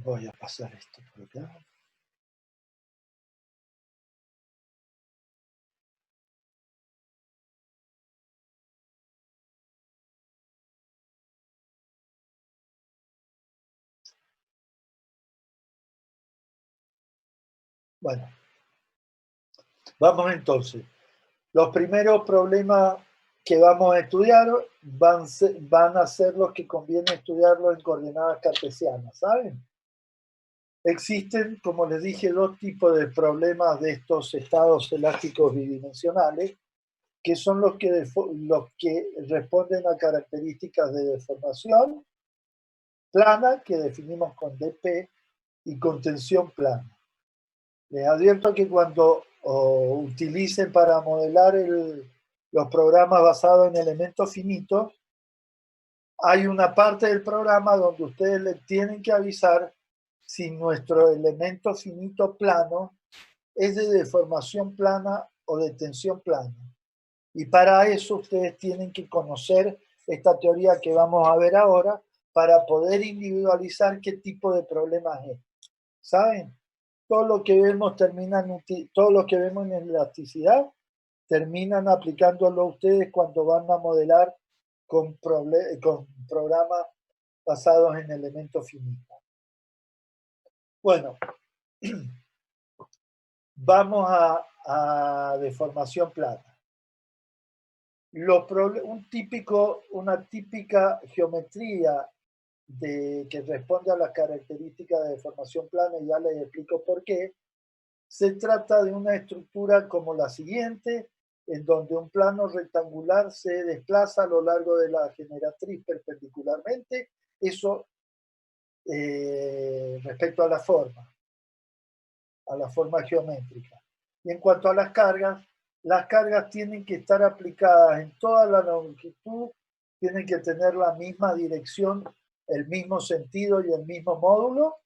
Voy a pasar esto por acá. Bueno, vamos entonces. Los primeros problemas que vamos a estudiar van a ser los que conviene estudiarlos en coordenadas cartesianas, ¿saben? Existen, como les dije, dos tipos de problemas de estos estados elásticos bidimensionales, que son los que responden a características de deformación plana, que definimos con dp, y con tensión plana. Les advierto que cuando utilicen para modelar los programas basados en elementos finitos, hay una parte del programa donde ustedes le tienen que avisar si nuestro elemento finito plano es de deformación plana o de tensión plana. Y para eso ustedes tienen que conocer esta teoría que vamos a ver ahora para poder individualizar qué tipo de problemas es. ¿Saben? Todo lo que vemos todo lo que vemos en elasticidad terminan aplicándolo ustedes cuando van a modelar con programas basados en elementos finitos. Bueno, vamos a deformación plana. Una típica geometría que responde a las características de deformación plana, y ya les explico por qué. Se trata de una estructura como la siguiente, en donde un plano rectangular se desplaza a lo largo de la generatriz perpendicularmente, eso respecto a la forma geométrica. Y en cuanto a las cargas tienen que estar aplicadas en toda la longitud, tienen que tener la misma dirección, el mismo sentido y el mismo módulo.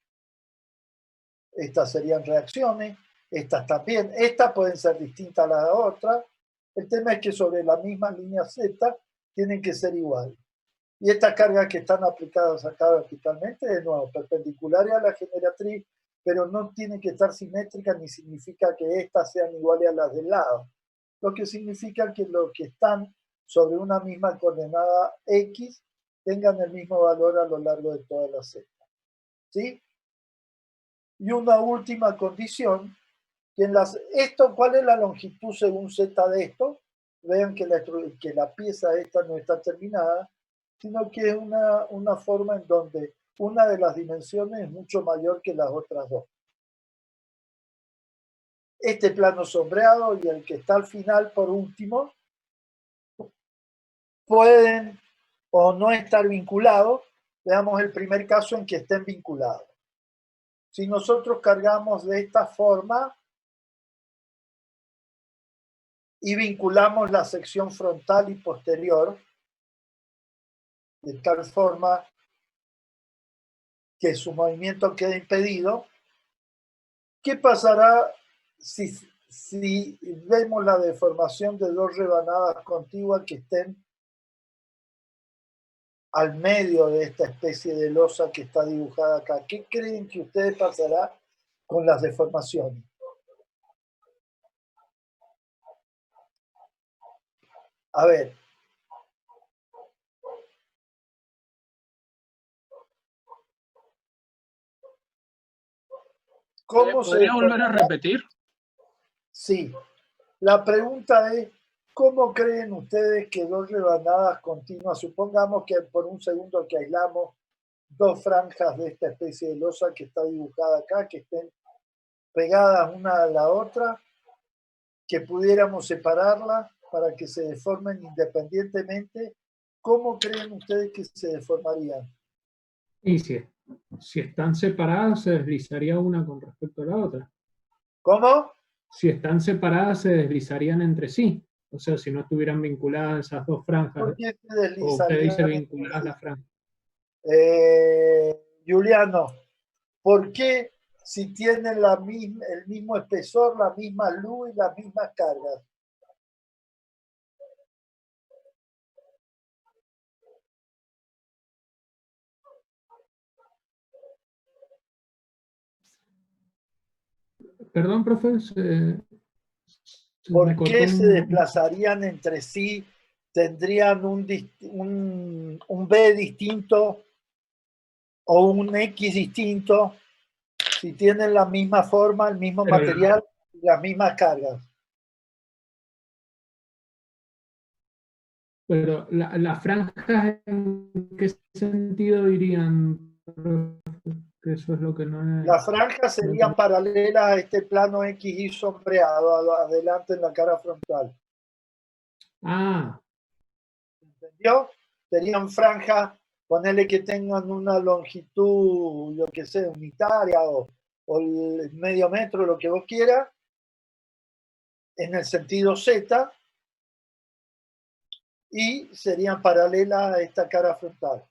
Estas serían reacciones, estas también. Estas pueden ser distintas a las otras. El tema es que sobre la misma línea Z tienen que ser iguales. Y estas cargas que están aplicadas acá verticalmente, de nuevo, perpendiculares a la generatriz, pero no tienen que estar simétricas ni significa que estas sean iguales a las del lado. Lo que significa que los que están sobre una misma coordenada X tengan el mismo valor a lo largo de toda la Z. ¿Sí? Y una última condición, ¿cuál es la longitud según Z de esto? Vean que la pieza esta no está terminada, sino que es una forma en donde una de las dimensiones es mucho mayor que las otras dos. Este plano sombreado y el que está al final, por último, pueden o no estar vinculados. Veamos el primer caso en que estén vinculados. Si nosotros cargamos de esta forma y vinculamos la sección frontal y posterior, de tal forma que su movimiento quede impedido, ¿qué pasará si vemos la deformación de dos rebanadas contiguas que estén al medio de esta especie de losa que está dibujada acá? ¿Qué creen que ustedes pasará con las deformaciones? A ver. ¿Cómo ¿Podría volver a repetir? Sí. La pregunta es, ¿cómo creen ustedes que dos rebanadas continuas, supongamos que por un segundo que aislamos dos franjas de esta especie de losa que está dibujada acá, que estén pegadas una a la otra, que pudiéramos separarlas para que se deformen independientemente, ¿cómo creen ustedes que se deformarían? Y si están separadas, se deslizaría una con respecto a la otra. ¿Cómo? Si están separadas, se deslizarían entre sí. O sea, si no estuvieran vinculadas esas dos franjas. ¿Por qué se deslizarían? O usted dice vinculadas las franjas. Juliano, ¿por qué si tienen el mismo espesor, la misma luz y las mismas cargas? Perdón, profe, se me ¿Por qué cortó se desplazarían entre sí? ¿Tendrían un B distinto o un X distinto si tienen la misma forma, el mismo Pero material y las mismas cargas? Pero las franjas, ¿en qué sentido irían? Que eso es lo que no es. Las franjas serían paralelas a este plano XY sombreado adelante en la cara frontal. Ah, ¿Entendió? Serían franjas, ponerle que tengan una longitud, lo que sea, unitaria o el medio metro, lo que vos quieras, en el sentido Z, y serían paralelas a esta cara frontal.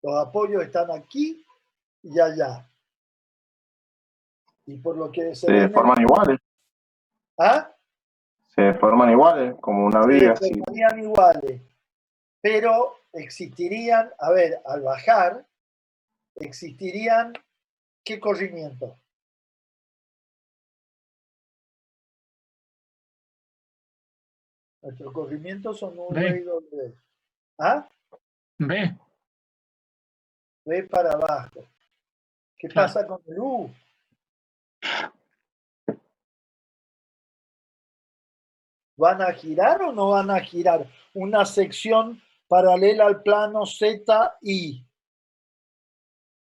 Los apoyos están aquí y allá. Y por lo que se forman iguales. ¿Ah? Se forman iguales, como una viga. Se formarían iguales, pero existirían, a ver, al bajar, existirían, ¿qué corrimiento? Nuestros corrimientos son U, V y W. ¿Ah? B. B para abajo. ¿Qué pasa con el U? ¿Van a girar o no van a girar? Una sección paralela al plano ZI.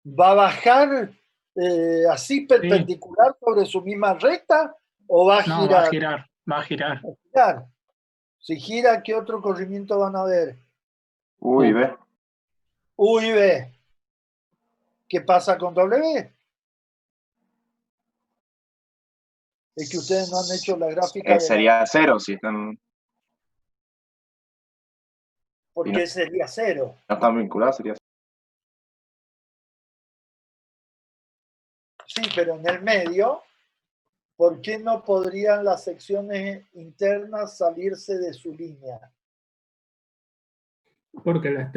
¿Va a bajar así perpendicular sobre su misma recta o va a girar? No, va a girar, va a girar. Va a girar. Si gira, ¿qué otro corrimiento van a ver? U y B. U y B. ¿Qué pasa con W? Es que ustedes no han hecho la gráfica. Sería cero si están. ¿Por qué sería cero? No están vinculados, sería cero. Sí, pero en el medio, ¿por qué no podrían las secciones internas salirse de su línea? Porque la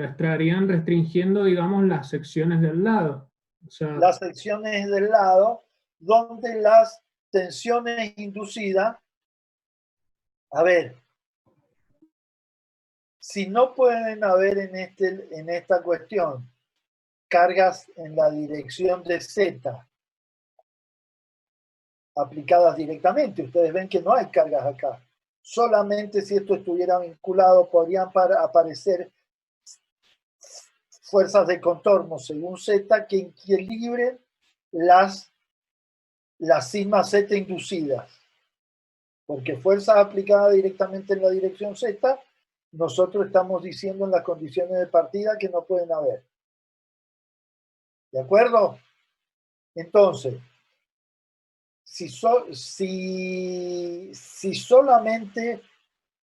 estarían restringiendo, digamos, las secciones del lado. O sea, las secciones del lado, donde las tensiones inducidas, a ver, si no pueden haber en esta cuestión cargas en la dirección de Z aplicadas directamente, ustedes ven que no hay cargas acá. Solamente si esto estuviera vinculado podrían aparecer fuerzas de contorno según Z que equilibren las sigma Z inducidas. Porque fuerzas aplicadas directamente en la dirección Z, nosotros estamos diciendo en las condiciones de partida que no pueden haber. ¿De acuerdo? Entonces, si solamente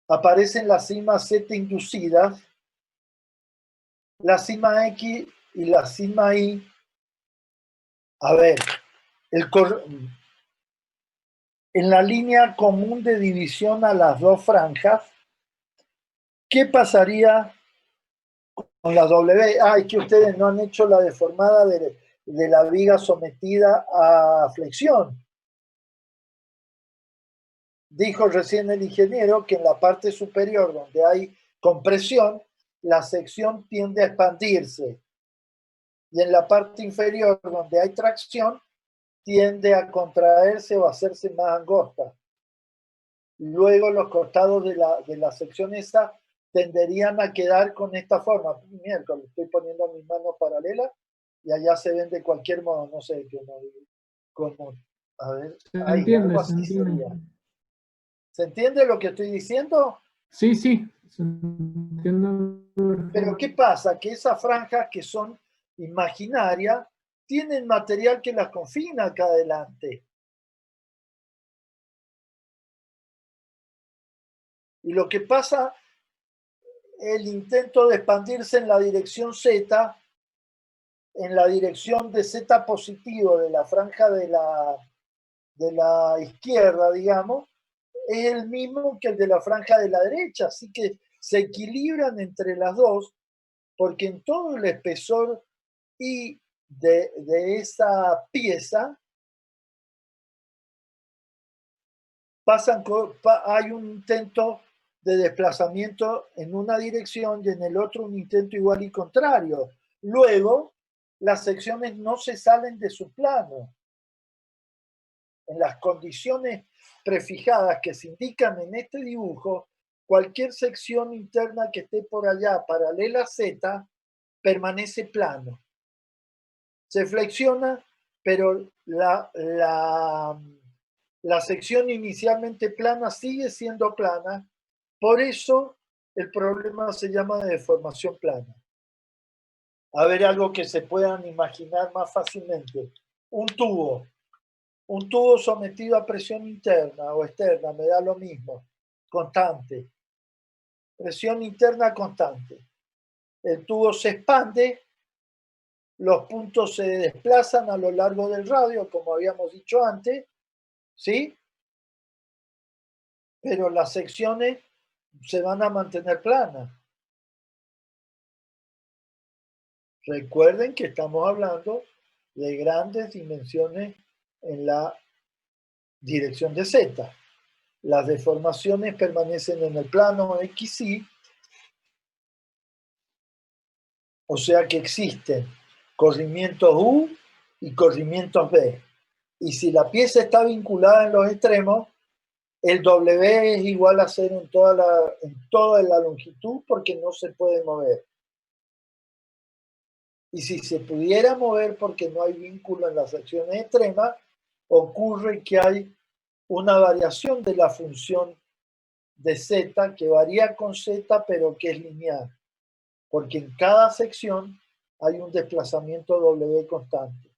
aparecen las sigmas Z inducidas, la sigma X y la sigma Y, a ver, en la línea común de división a las dos franjas, ¿qué pasaría con la W? Es que ustedes no han hecho la deformada de la viga sometida a flexión. Dijo recién el ingeniero que en la parte superior donde hay compresión, la sección tiende a expandirse. Y en la parte inferior donde hay tracción, tiende a contraerse o a hacerse más angosta. Luego los costados de la sección esa tenderían a quedar con esta forma. Miércoles, estoy poniendo mis manos paralelas y allá se ven de cualquier modo, no sé cómo. A ver, algo así sería. ¿Se entiende lo que estoy diciendo? Sí, sí, se entiende. Pero ¿qué pasa? Que esas franjas que son imaginarias tienen material que las confina acá adelante. Y lo que pasa, el intento de expandirse en la dirección Z, en la dirección de Z positivo de la franja de la izquierda, digamos, es el mismo que el de la franja de la derecha, así que se equilibran entre las dos, porque en todo el espesor y de esa pieza hay un intento de desplazamiento en una dirección y en el otro un intento igual y contrario. Luego, las secciones no se salen de su plano. En las condiciones prefijadas que se indican en este dibujo, cualquier sección interna que esté por allá paralela a Z permanece plano. Se flexiona, pero la sección inicialmente plana sigue siendo plana. Por eso el problema se llama de deformación plana. A ver, algo que se puedan imaginar más fácilmente. Un tubo sometido a presión interna o externa, me da lo mismo, constante. Presión interna constante. El tubo se expande, los puntos se desplazan a lo largo del radio, como habíamos dicho antes, ¿sí? Pero las secciones se van a mantener planas. Recuerden que estamos hablando de grandes dimensiones en la dirección de Z. Las deformaciones permanecen en el plano XY, o sea que existen corrimientos U y corrimientos B. Y si la pieza está vinculada en los extremos, el W es igual a 0 en toda la longitud porque no se puede mover. Y si se pudiera mover porque no hay vínculo en las secciones extremas, ocurre que hay una variación de la función de Z que varía con Z pero que es lineal, porque en cada sección hay un desplazamiento W constante.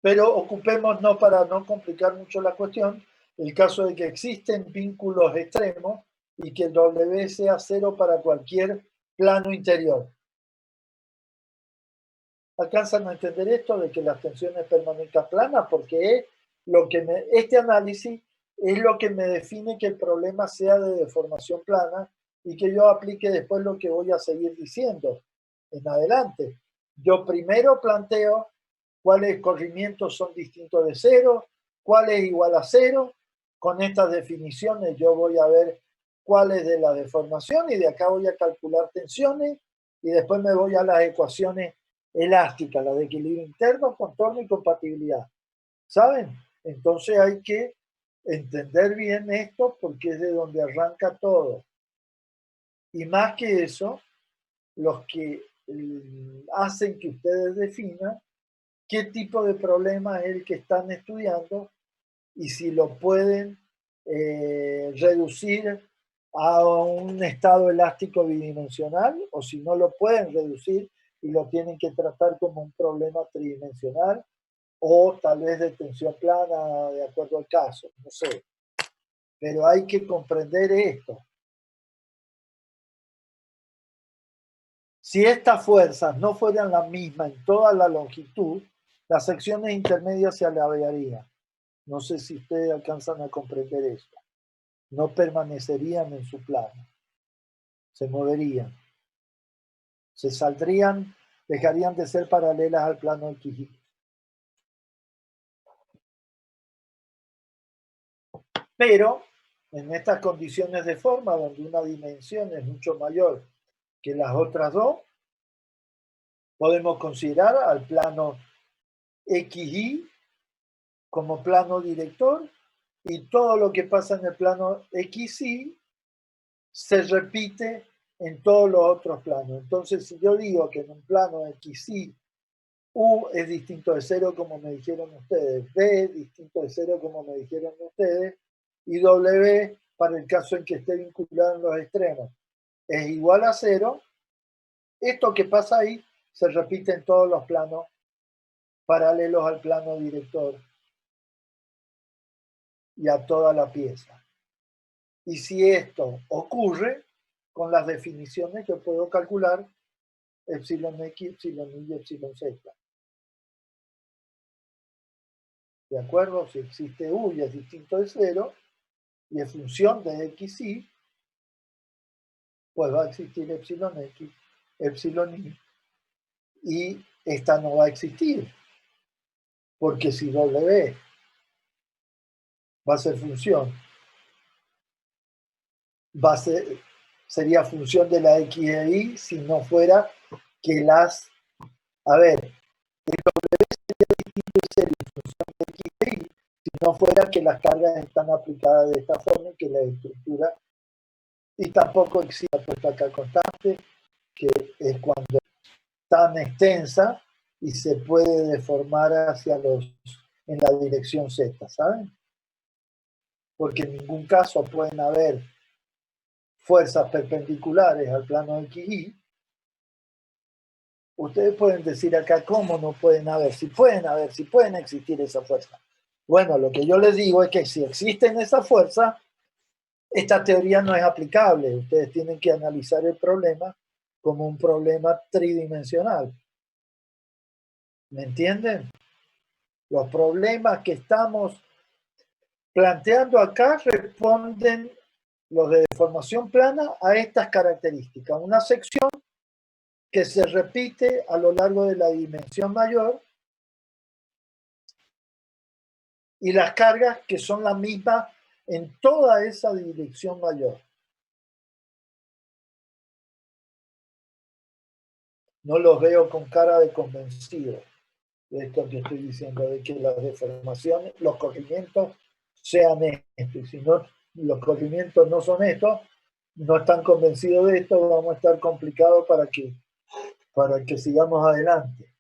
Pero ocupémonos, para no complicar mucho la cuestión, el caso de que existen vínculos extremos y que el W sea 0 para cualquier plano interior. ¿Alcanzan a entender esto de que las tensiones permanezcan planas? Porque es lo que este análisis es lo que me define que el problema sea de deformación plana y que yo aplique después lo que voy a seguir diciendo en adelante. Yo primero planteo cuáles corrimientos son distintos de 0, cuál es igual a 0. Con estas definiciones yo voy a ver cuál es de la deformación y de acá voy a calcular tensiones y después me voy a las ecuaciones elásticas, las de equilibrio interno, contorno y compatibilidad. ¿Saben? Entonces hay que entender bien esto porque es de donde arranca todo. Y más que eso, los que hacen que ustedes definan qué tipo de problema es el que están estudiando y si lo pueden reducir a un estado elástico bidimensional o si no lo pueden reducir y lo tienen que tratar como un problema tridimensional o tal vez de tensión plana de acuerdo al caso, no sé. Pero hay que comprender esto. Si estas fuerzas no fueran las mismas en toda la longitud, las secciones intermedias se alargarían. No sé si ustedes alcanzan a comprender esto. No permanecerían en su plano. Se moverían. Se saldrían, dejarían de ser paralelas al plano XY. Pero en estas condiciones de forma, donde una dimensión es mucho mayor que las otras dos, podemos considerar al plano XY como plano director y todo lo que pasa en el plano XY se repite en todos los otros planos. Entonces, si yo digo que en un plano XY U es distinto de 0 como me dijeron ustedes, B es distinto de 0 como me dijeron ustedes, y W, para el caso en que esté vinculado en los extremos, es igual a 0, esto que pasa ahí se repite en todos los planos paralelos al plano director y a toda la pieza. Y si esto ocurre, con las definiciones yo puedo calcular epsilon X, epsilon Y y epsilon Z. ¿De acuerdo? Si existe U y es distinto de 0, y es función de XY, pues va a existir epsilon X, epsilon Y, y esta no va a existir, porque si W va a ser función, va a ser, sería función de la X de Y si no fuera que las, a ver, si no fuera que las cargas están aplicadas de esta forma y que la estructura, y tampoco existe la puesta acá constante, que es cuando tan extensa y se puede deformar hacia en la dirección Z, ¿saben? Porque en ningún caso pueden haber fuerzas perpendiculares al plano XY. Ustedes pueden decir acá cómo no pueden haber, si pueden existir esa fuerza. Bueno, lo que yo les digo es que si existen esas fuerzas, esta teoría no es aplicable. Ustedes tienen que analizar el problema como un problema tridimensional. ¿Me entienden? Los problemas que estamos planteando acá responden, los de deformación plana, a estas características. Una sección que se repite a lo largo de la dimensión mayor y las cargas que son las mismas en toda esa dirección mayor. No los veo con cara de convencido de esto que estoy diciendo, de que las deformaciones, los corrimientos sean estos. Y si no, los corrimientos no son estos, no están convencidos de esto, vamos a estar complicados para que sigamos adelante.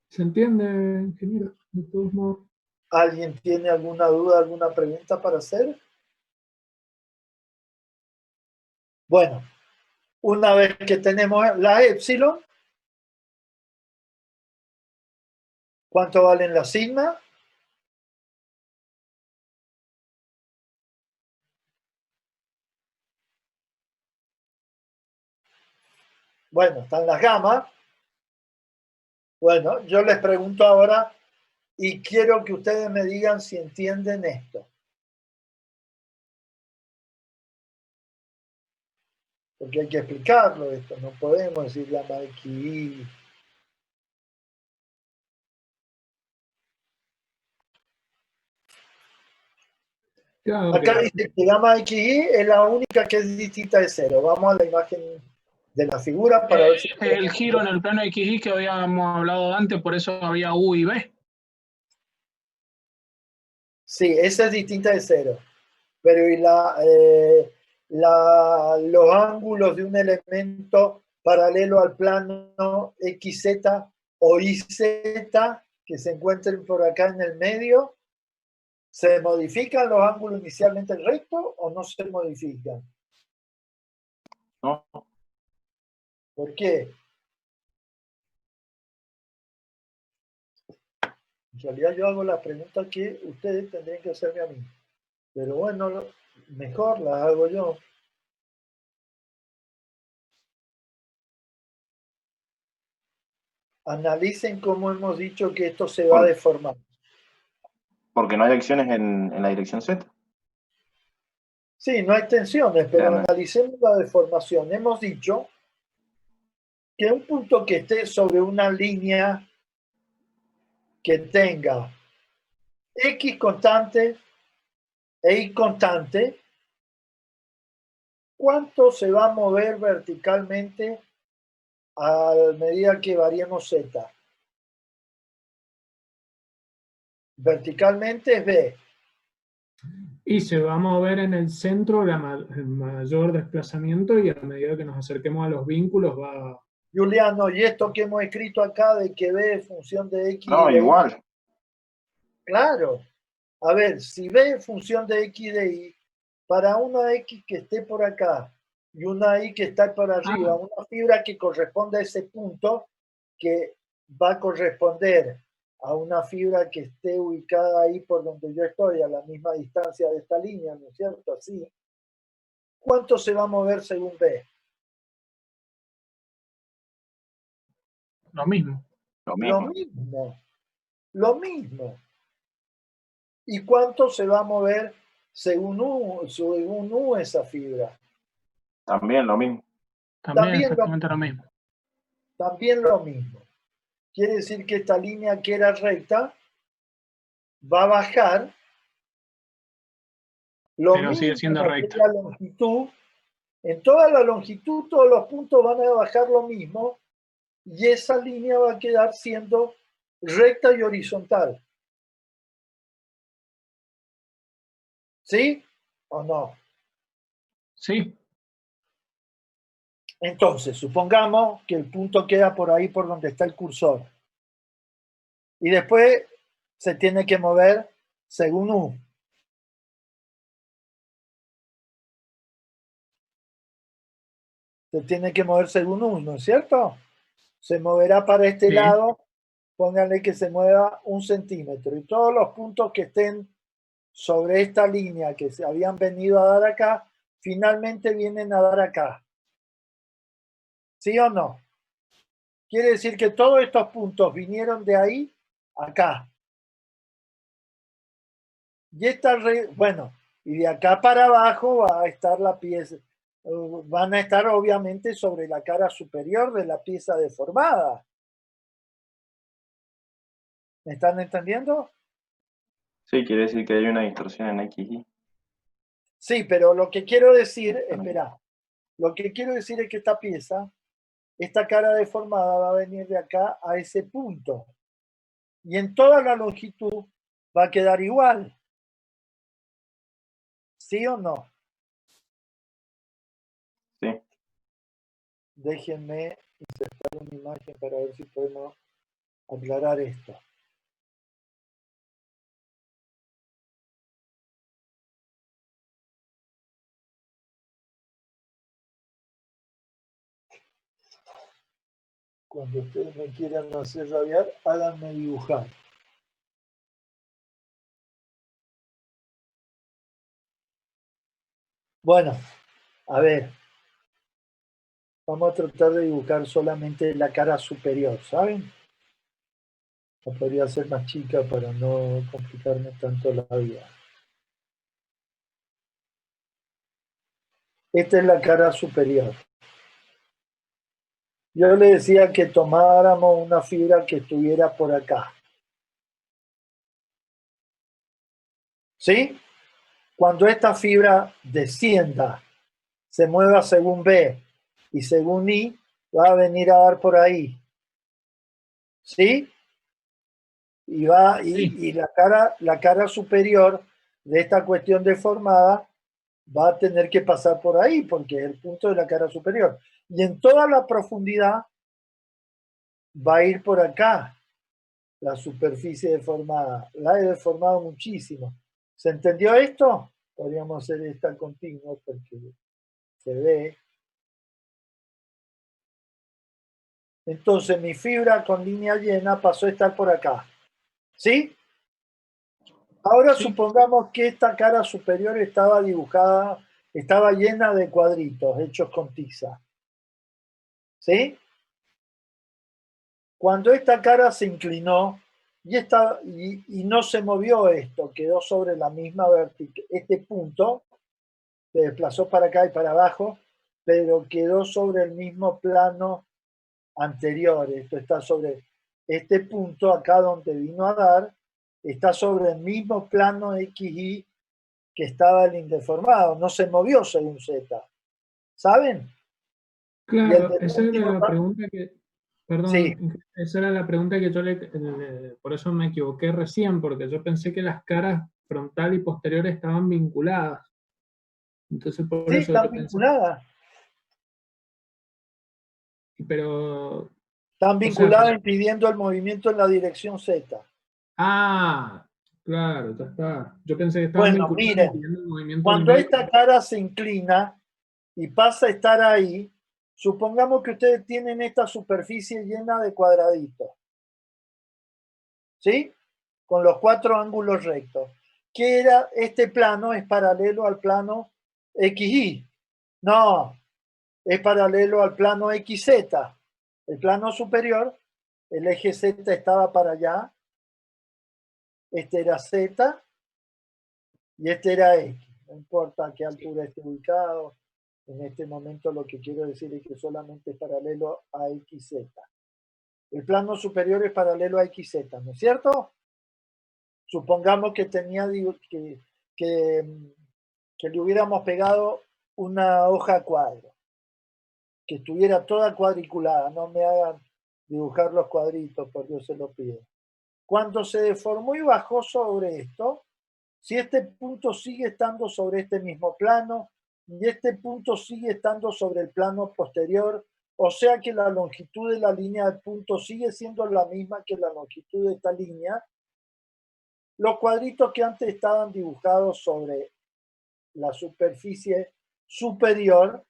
¿Se entiende, ingeniero? De todos modos. ¿Alguien tiene alguna duda, alguna pregunta para hacer? Bueno, una vez que tenemos la epsilon, ¿cuánto valen las sigma? Bueno, están las gamas. Bueno, yo les pregunto ahora y quiero que ustedes me digan si entienden esto. Porque hay que explicarlo esto, no podemos decir gamma XY. Claro Acá que dice que gamma XY es la única que es distinta de cero. Vamos a la imagen de la figura para ver si... El giro en el plano XY que habíamos hablado antes, por eso había U y B. Sí, esa es distinta de cero. Pero y los ángulos de un elemento paralelo al plano XZ o YZ que se encuentren por acá en el medio, ¿se modifican los ángulos inicialmente rectos o no se modifican? No, ¿Por qué? En realidad yo hago las preguntas que ustedes tendrían que hacerme a mí. Pero bueno, mejor las hago yo. Analicen cómo hemos dicho que esto se va a deformar. porque no hay acciones en la dirección Z. Sí, no hay tensiones, pero Vean, analicemos la deformación. Hemos dicho que un punto que esté sobre una línea que tenga X constante e Y constante, ¿cuánto se va a mover verticalmente a medida que variemos Z? Verticalmente es B. y se va a mover en el centro el mayor desplazamiento y a medida que nos acerquemos a los vínculos va... Juliano, y esto que hemos escrito acá de que B es función de X no, y de Y. igual. Claro. A ver, si B es función de X y de Y, para una X que esté por acá y una Y que está por arriba, una fibra que corresponde a ese punto, que va a corresponder a una fibra que esté ubicada ahí por donde yo estoy, a la misma distancia de esta línea, ¿no es cierto? Así. ¿Cuánto se va a mover según B? Lo mismo. Lo Lo mismo. mismo. Lo mismo. ¿Y cuánto se va a mover según U esa fibra. También lo mismo. También exactamente lo mismo. También lo mismo. Quiere decir que esta línea que era recta va a bajar lo Pero sigue mismo siendo en recta. aquella longitud. En toda la longitud todos los puntos van a bajar lo mismo y esa línea va a quedar siendo recta y horizontal. ¿Sí o no? Sí, Entonces, supongamos que el punto queda por ahí por donde está el cursor. Y después se tiene que mover según U. Se tiene que mover según U, ¿no es cierto? Se moverá para este sí. lado, pónganle que se mueva 1 centímetro. Y todos los puntos que estén sobre esta línea que se habían venido a dar acá, finalmente vienen a dar acá. ¿Sí o no? Quiere decir que todos estos puntos vinieron de ahí a acá. Y esta bueno, y de acá para abajo va a estar la pieza, van a estar obviamente sobre la cara superior de la pieza deformada. ¿Me están entendiendo? Sí, quiere decir que hay una distorsión en XY. Sí, pero lo que quiero decir, espera, lo que quiero decir es que esta pieza, esta cara deformada va a venir de acá a ese punto. Y en toda la longitud va a quedar igual. ¿Sí o no? Sí. Déjenme insertar una imagen para ver si podemos aclarar esto. Cuando ustedes me quieran hacer rabiar, háganme dibujar. Bueno, a ver. Vamos a tratar de dibujar solamente la cara superior, ¿saben? O podría ser más chica para no complicarme tanto la vida. Esta es la cara superior. Yo le decía que tomáramos una fibra que estuviera por acá. ¿Sí? Cuando esta fibra descienda, se mueva según B y según I, va a venir a dar por ahí. ¿Sí? Y va, Sí. y la cara superior de esta cuestión deformada va a tener que pasar por ahí, porque es el punto de la cara superior. Y en toda la profundidad va a ir por acá, la superficie deformada. La he deformado muchísimo. ¿Se entendió esto? Podríamos hacer esta continua porque se ve. Entonces mi fibra con línea llena pasó a estar por acá. ¿Sí? Ahora Sí. supongamos que esta cara superior estaba dibujada, estaba llena de cuadritos hechos con tiza. ¿Sí? Cuando esta cara se inclinó y no se movió esto, quedó sobre la misma vertical, este punto se desplazó para acá y para abajo, pero quedó sobre el mismo plano anterior. Esto está sobre este punto acá donde vino a dar, está sobre el mismo plano XY que estaba el indeformado, no se movió según Z. ¿Saben? Y el Claro, del esa era último, la pregunta que, sí, perdón, esa era la pregunta que yo por eso me equivoqué recién, porque yo pensé que las caras frontal y posterior estaban vinculadas. Entonces por sí, eso están yo pensé, vinculadas. pero, Están o sea, vinculadas impidiendo el movimiento en la dirección Z. claro, ya está. Yo pensé que estaban Bueno, vinculadas miren, impidiendo el movimiento en cuando B. esta cara se inclina y pasa a estar ahí, supongamos que ustedes tienen esta superficie llena de cuadraditos, ¿sí? Con los 4 ángulos rectos. ¿Qué era? Este plano es paralelo al plano XY. No, es paralelo al plano XZ. El plano superior, el eje Z estaba para allá, este era Z, y este era X. No importa a qué altura esté ubicado. En este momento lo que quiero decir es que solamente es paralelo a XZ. El plano superior es paralelo a XZ, ¿no es cierto? Supongamos que tenía que le hubiéramos pegado una hoja a cuadro, que estuviera toda cuadriculada. No me hagan dibujar los cuadritos, por Dios se lo pido. Cuando se deformó y bajó sobre esto, si este punto sigue estando sobre este mismo plano y este punto sigue estando sobre el plano posterior, o sea que la longitud de la línea del punto sigue siendo la misma que la longitud de esta línea, los cuadritos que antes estaban dibujados sobre la superficie superior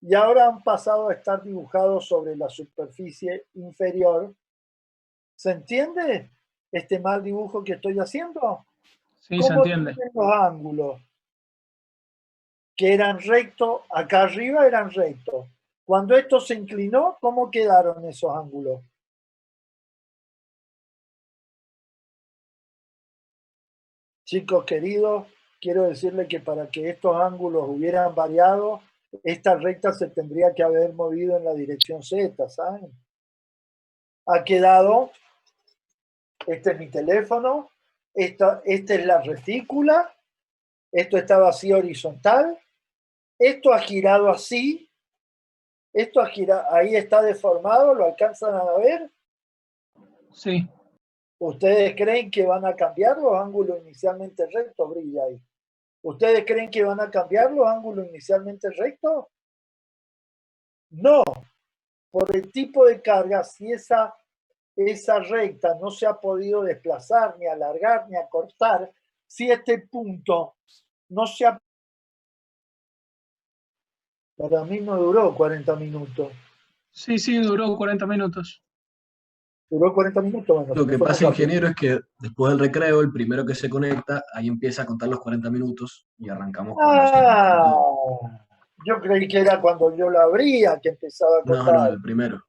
y ahora han pasado a estar dibujados sobre la superficie inferior. ¿Se entiende este mal dibujo que estoy haciendo? Sí, se ¿Cómo entiende. tienen los ángulos? Que eran rectos, acá arriba eran rectos. Cuando esto se inclinó, ¿cómo quedaron esos ángulos? Chicos queridos, quiero decirles que para que estos ángulos hubieran variado, esta recta se tendría que haber movido en la dirección Z, ¿saben? Ha quedado, este es mi teléfono, esta es la retícula, esto estaba así horizontal, esto ha girado así, esto ha girado, ahí está deformado, ¿lo alcanzan a ver? Sí. ¿Ustedes creen que van a cambiar los ángulos inicialmente rectos? Brilla ahí. ¿Ustedes creen que van a cambiar los ángulos inicialmente rectos? No, por el tipo de carga, si esa recta no se ha podido desplazar, ni alargar, ni acortar, si este punto no se ha... Para mí no duró 40 minutos. Sí, sí, duró 40 minutos. ¿Duró 40 minutos? Bueno, Lo que fue pasa, muy rápido. ingeniero, es que después del recreo, el primero que se conecta, ahí empieza a contar los 40 minutos y arrancamos cuando se conectó. Yo creí que era cuando yo la abría que empezaba a No, contar. no, el primero.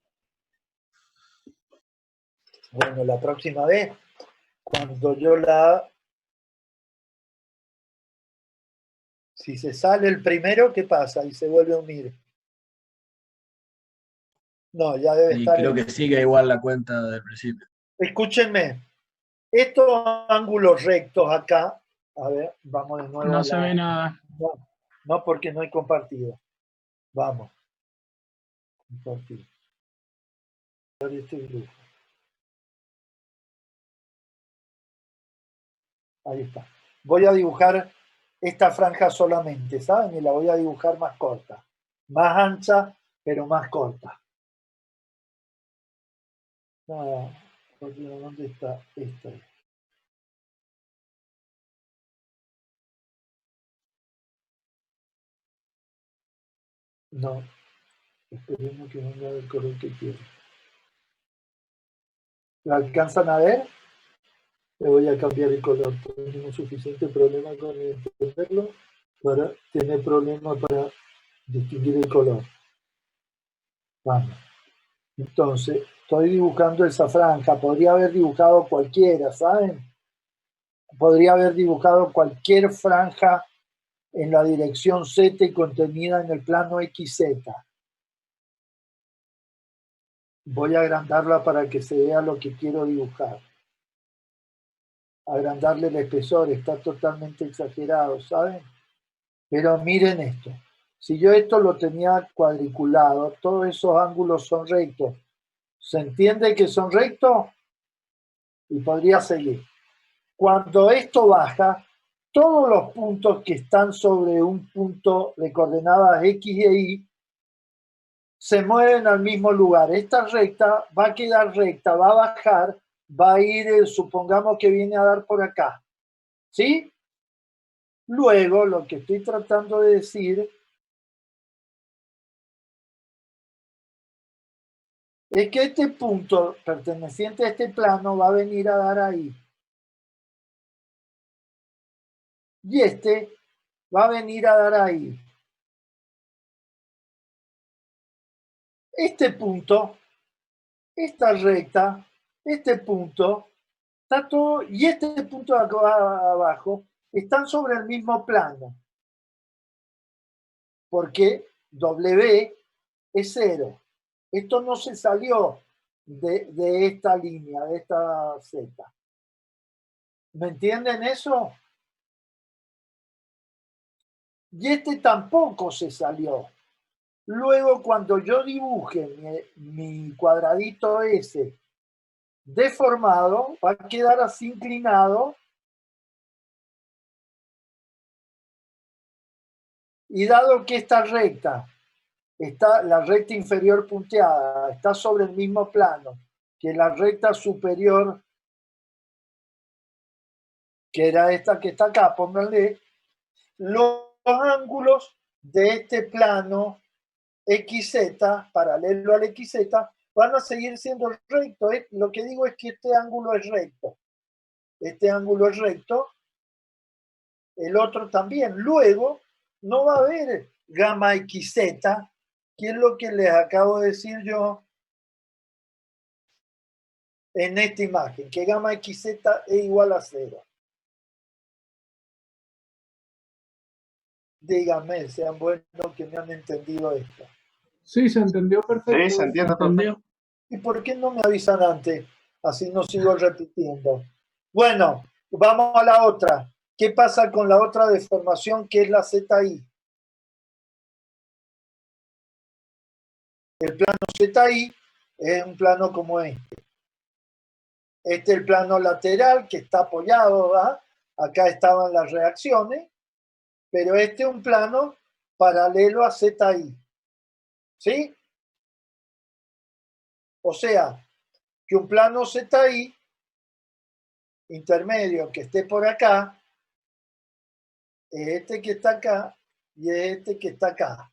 Bueno, la próxima vez, cuando yo la... Si se sale el primero, ¿qué pasa? Y se vuelve a unir. No, ya debe Y estar... creo que sigue igual la cuenta del principio. Escúchenme, estos ángulos rectos acá, a ver, vamos de nuevo No a se ve nada. No, porque no hay compartido. Vamos. Compartir. Este grupo. Ahí está. Voy a dibujar esta franja solamente, ¿saben? Y la voy a dibujar más corta. Más ancha, pero más corta. Nada. ¿Dónde está esta? No. Esperemos que venga del color que quiero. ¿La alcanzan a ver? Le voy a cambiar el color. Tenemos suficiente problema con entenderlo para tener problemas para distinguir el color. Vamos. Entonces, estoy dibujando esa franja. Podría haber dibujado cualquiera, ¿saben? Podría haber dibujado cualquier franja en la dirección Z y contenida en el plano XZ. Voy a agrandarla para que se vea lo que quiero dibujar. Agrandarle el espesor, está totalmente exagerado, ¿saben? Pero miren esto. Si yo esto lo tenía cuadriculado, todos esos ángulos son rectos. ¿Se entiende que son rectos? Y podría seguir. Cuando esto baja, todos los puntos que están sobre un punto de coordenadas X e Y se mueven al mismo lugar. Esta recta va a quedar recta, va a bajar, va a ir, supongamos que viene a dar por acá. ¿Sí? Luego, lo que estoy tratando de decir es que este punto perteneciente a este plano va a venir a dar ahí. Y este va a venir a dar ahí. Este punto, esta recta, este punto, está todo, y este punto de acá abajo están sobre el mismo plano, porque W es 0. Esto no se salió de esta línea, de esta Z. ¿Me entienden eso? Y este tampoco se salió. Luego, cuando yo dibuje mi cuadradito S deformado, va a quedar así inclinado. Y dado que esta recta, la recta inferior punteada, está sobre el mismo plano que la recta superior, que era esta que está acá, pónganle, los ángulos de este plano XZ, paralelo al XZ, van a seguir siendo rectos. Lo que digo es que este ángulo es recto. Este ángulo es recto. El otro también. Luego, no va a haber gamma XZ, que es lo que les acabo de decir yo en esta imagen, que gamma XZ es igual a 0. Díganme, sean buenos que me han entendido esto. Sí, se entendió perfecto. Sí, se entiende perfecto. ¿Y por qué no me avisan antes? Así no sigo repitiendo. Bueno, vamos a la otra. ¿Qué pasa con la otra deformación que es la ZI? El plano ZI es un plano como este. Este es el plano lateral que está apoyado, ¿verdad? Acá estaban las reacciones, pero este es un plano paralelo a ZI. ¿Sí? O sea, que un plano ZI intermedio que esté por acá es este que está acá y es este que está acá.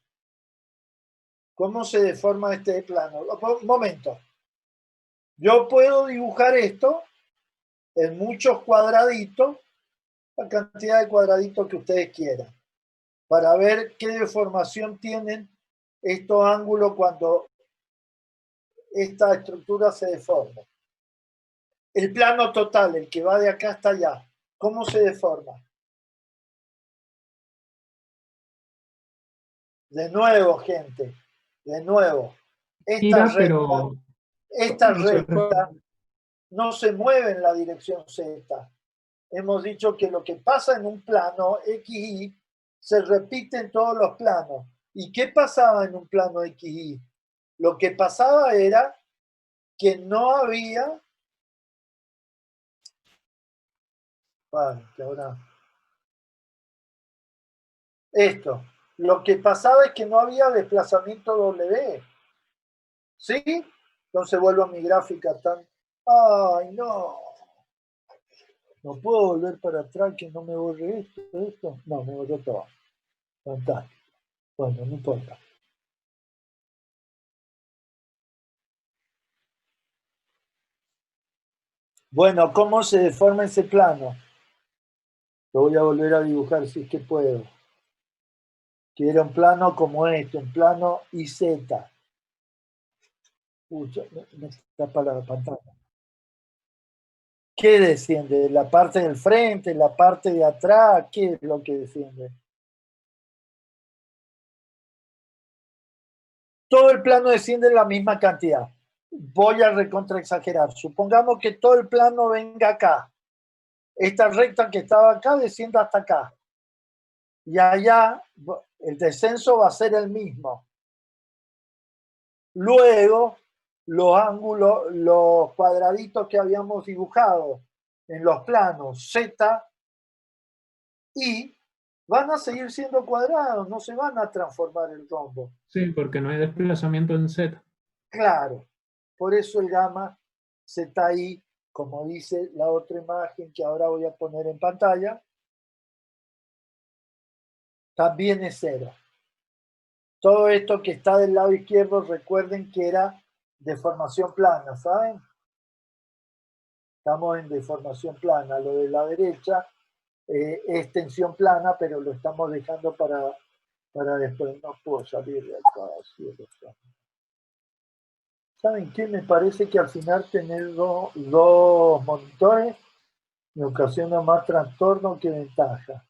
¿Cómo se deforma este plano? Un momento. Yo puedo dibujar esto en muchos cuadraditos, la cantidad de cuadraditos que ustedes quieran, para ver qué deformación tienen estos ángulos cuando esta estructura se deforma. El plano total, el que va de acá hasta allá, ¿cómo se deforma? De nuevo, gente, de nuevo. Esta recta no se mueve en la dirección Z. Hemos dicho que lo que pasa en un plano XY se repite en todos los planos. ¿Y qué pasaba en un plano XY? Lo que pasaba era que no había... Esto. Lo que pasaba es que no había desplazamiento W. ¿Sí? Entonces vuelvo a mi gráfica tan... ¡Ay, no! No puedo volver para atrás, que no me borre esto. No, me borró todo. Fantástico. Bueno, no importa. Bueno, ¿cómo se deforma ese plano? Lo voy a volver a dibujar si es que puedo. Que era un plano como este, un plano IZ. Me tapa la pantalla. ¿Qué desciende? ¿La parte del frente? ¿La parte de atrás? ¿Qué es lo que desciende? Todo el plano desciende en la misma cantidad. Voy a recontraexagerar. Supongamos que todo el plano venga acá. Esta recta que estaba acá desciende hasta acá. Y allá el descenso va a ser el mismo. Luego, los ángulos, los cuadraditos que habíamos dibujado en los planos Z y van a seguir siendo cuadrados, no se van a transformar en rombo. Sí, porque no hay desplazamiento en Z. Claro, por eso el gamma ZI, como dice la otra imagen que ahora voy a poner en pantalla, también es 0. Todo esto que está del lado izquierdo, recuerden que era deformación plana, ¿saben? Estamos en deformación plana. Lo de la derecha es tensión plana, pero lo estamos dejando para después. No puedo salir de acá. ¿Saben qué? Me parece que al final tener dos monitores me ocasiona más trastorno que ventaja.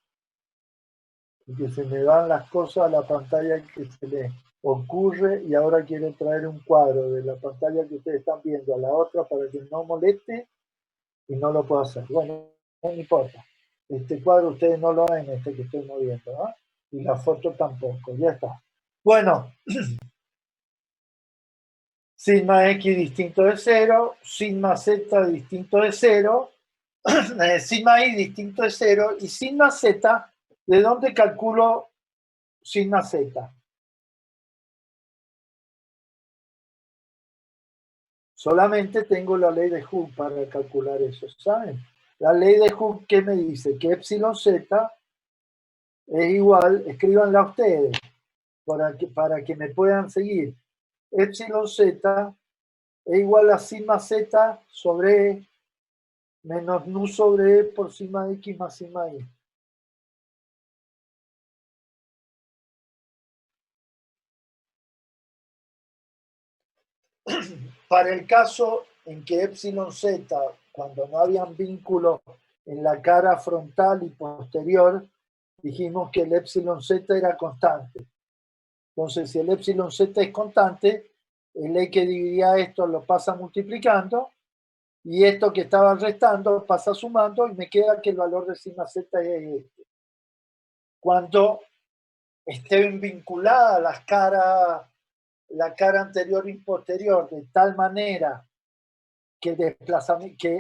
Porque se me van las cosas a la pantalla que se le ocurre y ahora quiero traer un cuadro de la pantalla que ustedes están viendo a la otra para que no moleste y no lo puedo hacer. Bueno, no importa. Este cuadro ustedes no lo ven, este que estoy moviendo, ¿no? Y la foto tampoco, ya está. Bueno, sigma x distinto de 0, sigma z distinto de 0, sigma y distinto de 0 y sigma z, ¿de dónde calculo sigma z? Solamente tengo la ley de Hooke para calcular eso, ¿saben? La ley de Hooke, ¿qué me dice? Que epsilon z es igual, escríbanla ustedes, para que me puedan seguir. Epsilon z es igual a sigma z sobre E menos nu sobre E por sigma x más sigma y. Para el caso en que epsilon z, cuando no habían vínculos en la cara frontal y posterior, dijimos que el epsilon z era constante. Entonces, si el epsilon z es constante, el e que dividía esto lo pasa multiplicando y esto que estaba restando pasa sumando y me queda que el valor de sigma z es este. Cuando estén vinculadas las caras, la cara anterior y posterior de tal manera que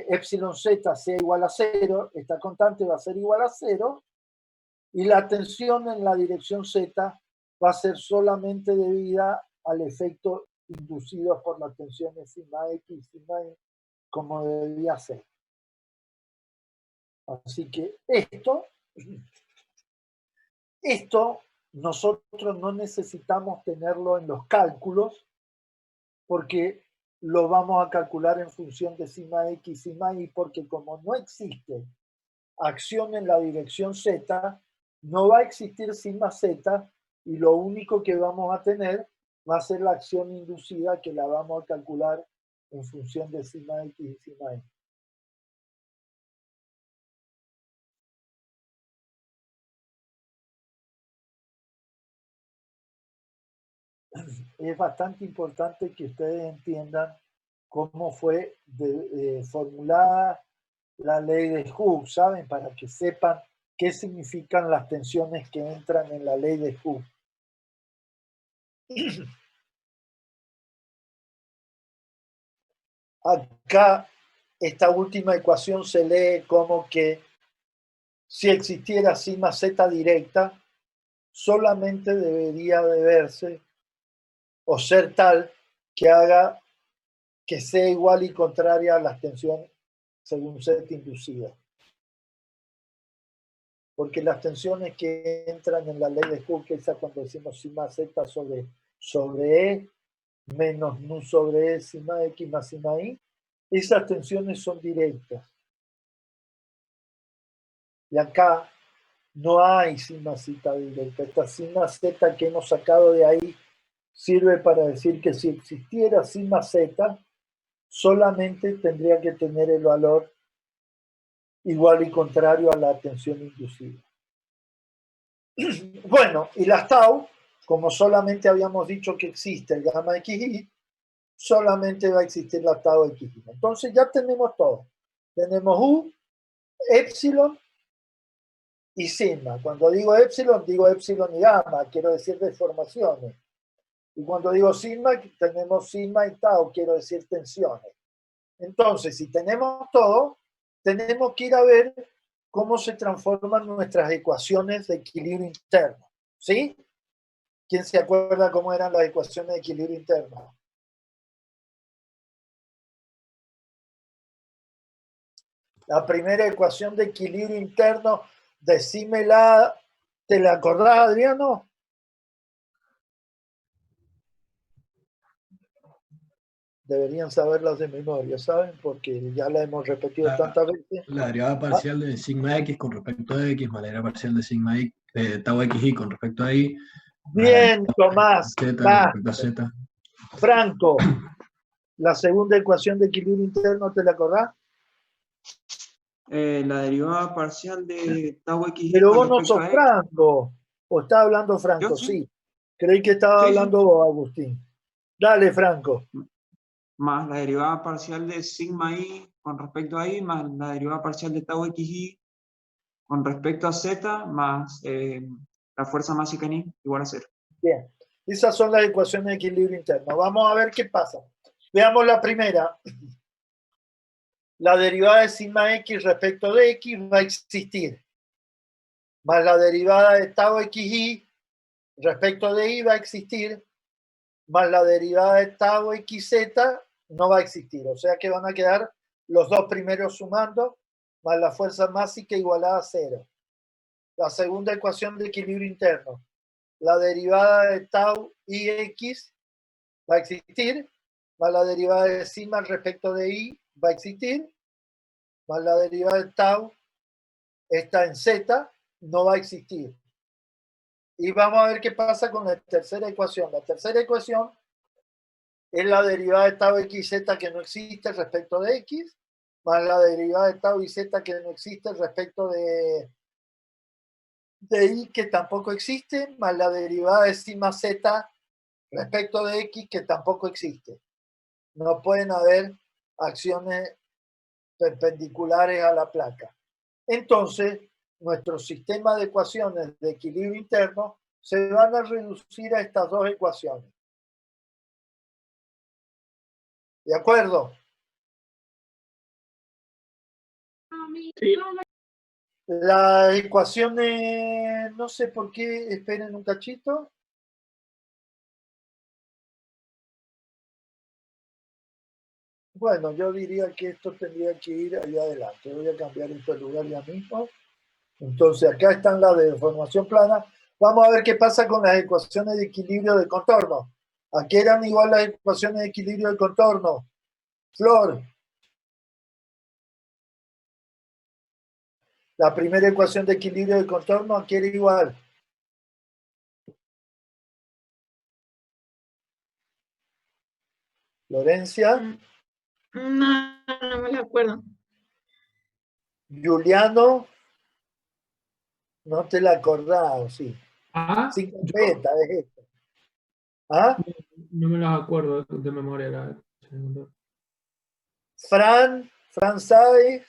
epsilon z sea igual a 0, esta constante va a ser igual a 0 y la tensión en la dirección z va a ser solamente debida al efecto inducido por las tensiones sigma x y sigma y, como debía ser. Así que esto nosotros no necesitamos tenerlo en los cálculos porque lo vamos a calcular en función de sigma x y sigma y, porque como no existe acción en la dirección z, no va a existir sigma z y lo único que vamos a tener va a ser la acción inducida que la vamos a calcular en función de sigma x y sigma y. Es bastante importante que ustedes entiendan cómo fue formulada la ley de Hooke, ¿saben? Para que sepan qué significan las tensiones que entran en la ley de Hooke. Acá, esta última ecuación se lee como que si existiera sigma z directa, solamente debería de verse o ser tal que haga que sea igual y contraria a las tensiones según z inducida. Porque las tensiones que entran en la ley de Hooke, esa cuando decimos sigma z sobre E menos nu sobre E sigma x más sigma y, esas tensiones son directas. Y acá no hay sigma z directa. Esta sigma z que hemos sacado de ahí sirve para decir que si existiera sigma z, solamente tendría que tener el valor igual y contrario a la tensión inducida. Bueno, y las tau, como solamente habíamos dicho que existe el gamma xy, solamente va a existir la tau xy. Entonces ya tenemos todo. Tenemos u, epsilon y sigma. Cuando digo epsilon y gamma, quiero decir deformaciones. Y cuando digo sigma, tenemos sigma y tau, quiero decir tensiones. Entonces, si tenemos todo, tenemos que ir a ver cómo se transforman nuestras ecuaciones de equilibrio interno. ¿Sí? ¿Quién se acuerda cómo eran las ecuaciones de equilibrio interno? La primera ecuación de equilibrio interno, decímela, ¿te la acordás, Adriano? Deberían saberlas de memoria, ¿saben? Porque ya la hemos repetido tantas veces. La derivada parcial de sigma x con respecto a x, más la derivada parcial de sigma y, tau xy con respecto a y. Bien, Tomás. Z con respecto a z. Franco, la segunda ecuación de equilibrio interno, ¿te la acordás? La derivada parcial de tau x Pero con vos no respecto sos a x. Franco. ¿O está hablando Franco? Yo sí. Sí. Creí que estaba Sí, hablando sí. vos, Agustín. Dale, Franco. Más la derivada parcial de sigma i con respecto a i, más la derivada parcial de tau xi con respecto a z, más la fuerza másica en i igual a 0. Bien. Esas son las ecuaciones de equilibrio interno. Vamos a ver qué pasa. Veamos la primera. La derivada de sigma x respecto de x va a existir. Más la derivada de tau xi respecto de y va a existir, más la derivada de tau xz no va a existir. O sea que van a quedar los dos primeros sumando, más la fuerza másica igualada a 0. La segunda ecuación de equilibrio interno. La derivada de tau ix va a existir, más la derivada de sigma respecto de y va a existir, más la derivada de tau, está en z, no va a existir. Y vamos a ver qué pasa con la tercera ecuación. La tercera ecuación es la derivada de tau xz que no existe respecto de x, más la derivada de tau iz que no existe respecto de y que tampoco existe, más la derivada de sigma z respecto de x que tampoco existe. No pueden haber acciones perpendiculares a la placa. Entonces, nuestro sistema de ecuaciones de equilibrio interno se van a reducir a estas dos ecuaciones. ¿De acuerdo? Sí. Las ecuaciones, no sé por qué, esperen un cachito. Bueno, yo diría que esto tendría que ir allá adelante. Voy a cambiar esto de lugar ya mismo. Entonces, acá están las de deformación plana. Vamos a ver qué pasa con las ecuaciones de equilibrio de contorno. Aquí eran igual las ecuaciones de equilibrio de contorno. Flor. La primera ecuación de equilibrio de contorno aquí era igual. Florencia. No, no me lo acuerdo. Juliano. No te la acordás, sí. Ah, 5 yo beta es esto. ¿Ah? no me las acuerdo de memoria. Fran sabe.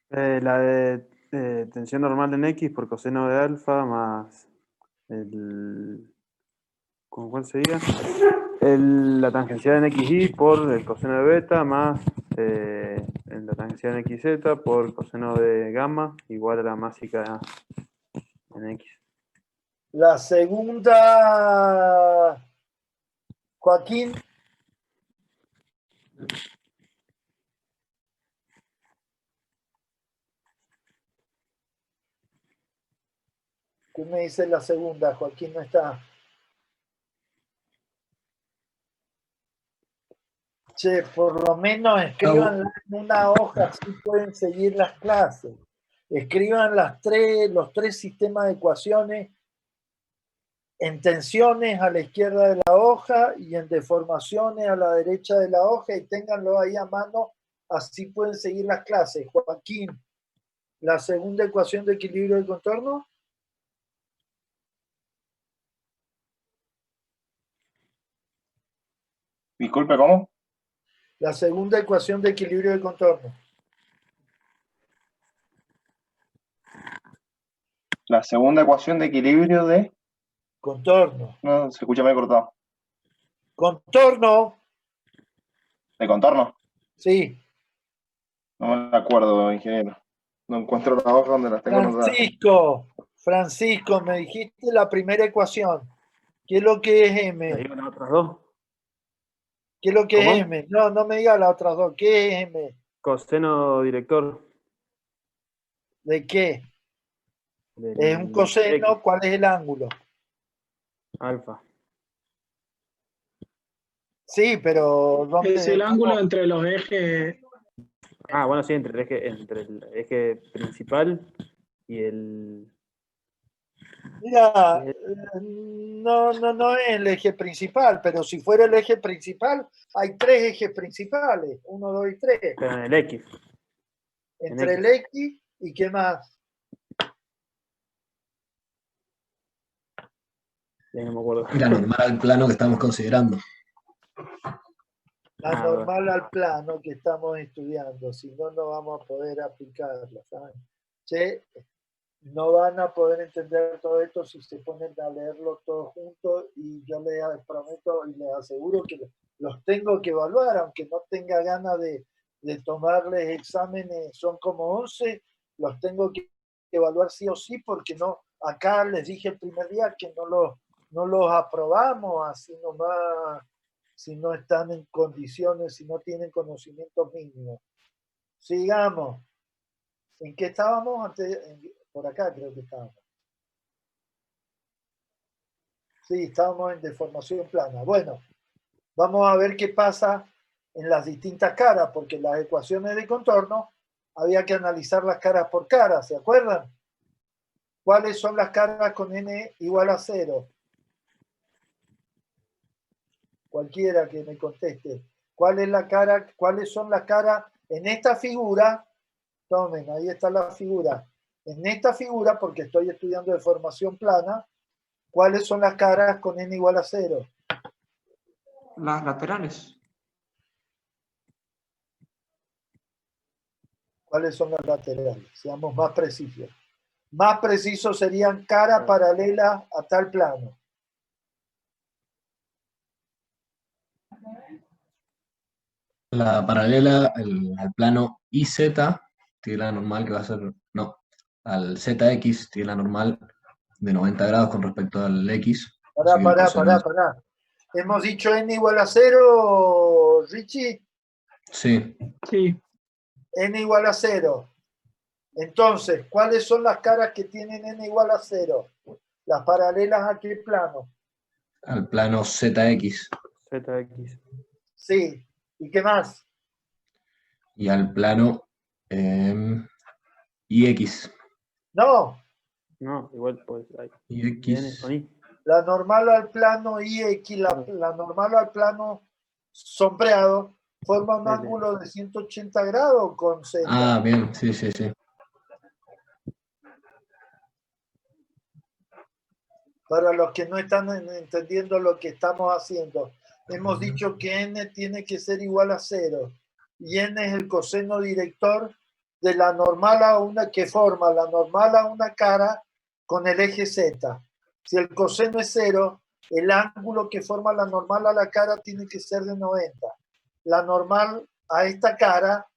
La de tensión normal en X por coseno de alfa más el... ¿Con cuál sería? La tangencial en XY por el coseno de beta más la tangencial en XZ por coseno de gamma igual a la másica en X. La segunda, Joaquín. ¿Qué me dice la segunda? Joaquín no está. Che, por lo menos escríbanla en una hoja, así pueden seguir las clases. Escriban los tres sistemas de ecuaciones en tensiones a la izquierda de la hoja y en deformaciones a la derecha de la hoja y ténganlo ahí a mano, así pueden seguir las clases. Joaquín, la segunda ecuación de equilibrio de contorno. Disculpe, ¿cómo? La segunda ecuación de equilibrio de contorno. La segunda ecuación de equilibrio de... Contorno. No, se escucha medio cortado. Contorno. ¿De contorno? Sí. No me acuerdo, ingeniero. No encuentro la hoja donde las tengo anotadas. Francisco, me dijiste la primera ecuación. ¿Qué es lo que es M? ¿Te digo las otras dos? ¿Qué es lo que ¿Cómo? es M? No, no me digas las otras dos. ¿Qué es M? Coseno director. ¿De qué? Del Es un coseno. X, ¿Cuál es el ángulo? alfa. Sí, pero Es el ¿dónde? ángulo entre los ejes. Ah, bueno, sí, entre el eje principal y el... Mira, no es el eje principal, pero si fuera el eje principal, hay tres ejes principales, 1, 2 y 3. Pero en el X. Entre el X y ¿qué más? Ya no me acuerdo. La normal al plano que estamos considerando. La normal al plano que estamos estudiando, si no, no vamos a poder aplicarla, ¿saben? Che, no van a poder entender todo esto si se ponen a leerlo todos juntos, y yo les prometo y les aseguro que los tengo que evaluar, aunque no tenga ganas de tomarles exámenes, son como 11, los tengo que evaluar sí o sí, porque no, acá les dije el primer día que no los aprobamos así nomás, si no están en condiciones, si no tienen conocimientos mínimos. Sigamos. ¿En qué estábamos antes? Por acá creo que estábamos. Sí, estábamos en deformación plana. Bueno, vamos a ver qué pasa en las distintas caras, porque las ecuaciones de contorno había que analizar las caras por cara, ¿se acuerdan? ¿Cuáles son las caras con n igual a 0? Cualquiera que me conteste. ¿Cuáles son las caras en esta figura? Tomen, ahí está la figura. En esta figura, porque estoy estudiando deformación plana, ¿cuáles son las caras con n igual a 0? Las laterales. ¿Cuáles son las laterales? Seamos más precisos. Más precisos serían cara paralela a tal plano. La paralela al plano IZ tiene la normal que va a ser, no, al ZX tiene la normal de 90 grados con respecto al X. Pará. ¿Hemos dicho n igual a 0, Richie? Sí. Sí. N igual a 0. Entonces, ¿cuáles son las caras que tienen n igual a 0? Las paralelas a qué plano. Al plano ZX. ZX. Sí. ¿Y qué más? Y al plano IX. No. No, igual pues hay. IX. La normal al plano IX, la normal al plano sombreado, forma un ángulo de 180 grados con Z. Ah, bien, sí. Para los que no están entendiendo lo que estamos haciendo, hemos dicho que n tiene que ser igual a 0 y n es el coseno director de la normal a una que forma la normal a una cara con el eje Z. Si el coseno es 0, el ángulo que forma la normal a la cara tiene que ser de 90. La normal a esta cara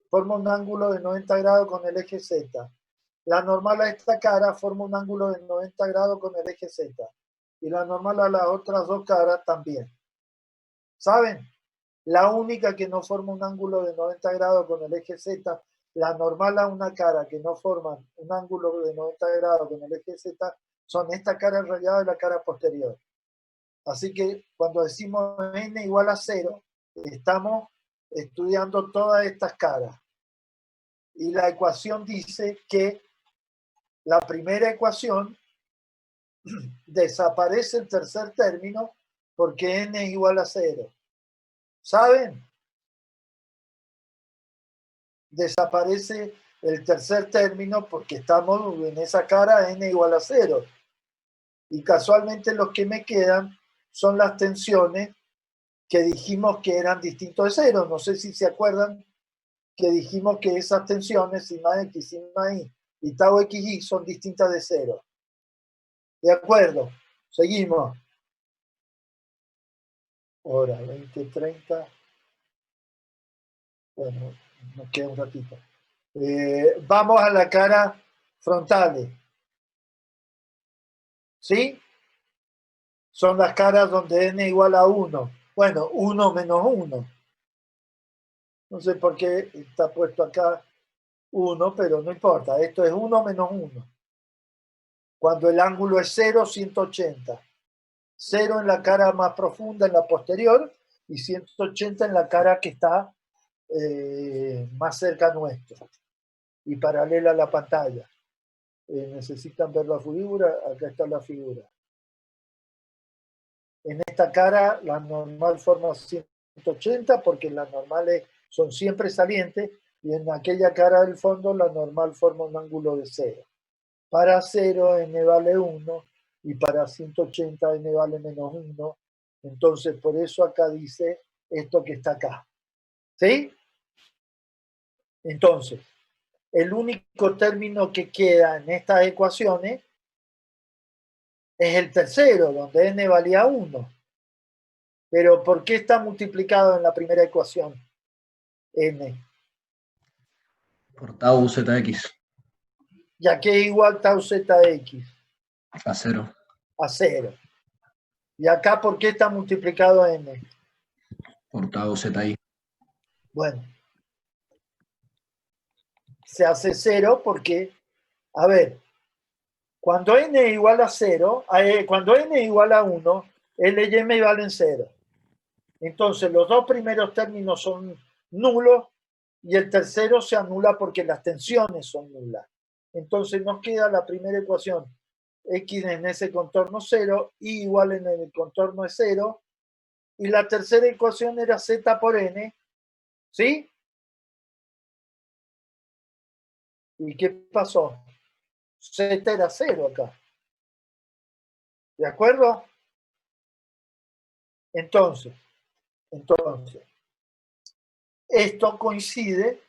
forma un ángulo de 90 grados con el eje Z. La normal a esta cara forma un ángulo de 90 grados con el eje Z. Y la normal a las otras dos caras también. ¿Saben? La única que no forma un ángulo de 90 grados con el eje Z, la normal a una cara que no forman un ángulo de 90 grados con el eje Z, son esta cara rayada y la cara posterior. Así que cuando decimos n igual a 0, estamos estudiando todas estas caras. Y la ecuación dice que la primera ecuación desaparece el tercer término porque n es igual a 0. ¿Saben? Desaparece el tercer término porque estamos en esa cara n igual a 0. Y casualmente los que me quedan son las tensiones que dijimos que eran distintos de 0. No sé si se acuerdan que dijimos que esas tensiones, sigma x, sigma y tau xy, son distintas de 0. ¿De acuerdo? Seguimos. Ahora, 20:30. Bueno, nos queda un ratito. Vamos a la cara frontales. ¿Sí? Son las caras donde n igual a 1. Bueno, 1 menos 1. No sé por qué está puesto acá 1, pero no importa. Esto es 1 menos 1. Cuando el ángulo es 0, 180. 0 en la cara más profunda, en la posterior, y 180 en la cara que está más cerca nuestro y paralela a la pantalla. Necesitan ver la figura. Acá está la figura. En esta cara la normal forma 180 porque las normales son siempre salientes, y en aquella cara del fondo la normal forma un ángulo de 0. Para 0 n vale 1 y para 180 n vale menos 1. Entonces por eso acá dice esto que está acá. ¿Sí? Entonces, el único término que queda en estas ecuaciones es el tercero, donde n valía 1. Pero ¿por qué está multiplicado en la primera ecuación? N. Por tau zx Ya que es igual tau zx a 0. a 0. Y acá, ¿por qué está multiplicado n? Por tau zi. Bueno, se hace 0 porque, a ver, cuando n es igual a 0, cuando n es igual a 1, L y M valen 0. Entonces, los dos primeros términos son nulos y el tercero se anula porque las tensiones son nulas. Entonces, nos queda la primera ecuación, x en ese contorno 0, y igual en el contorno es 0, y la tercera ecuación era z por n, ¿sí? ¿Y qué pasó? Z era 0 acá. ¿De acuerdo? Entonces, esto coincide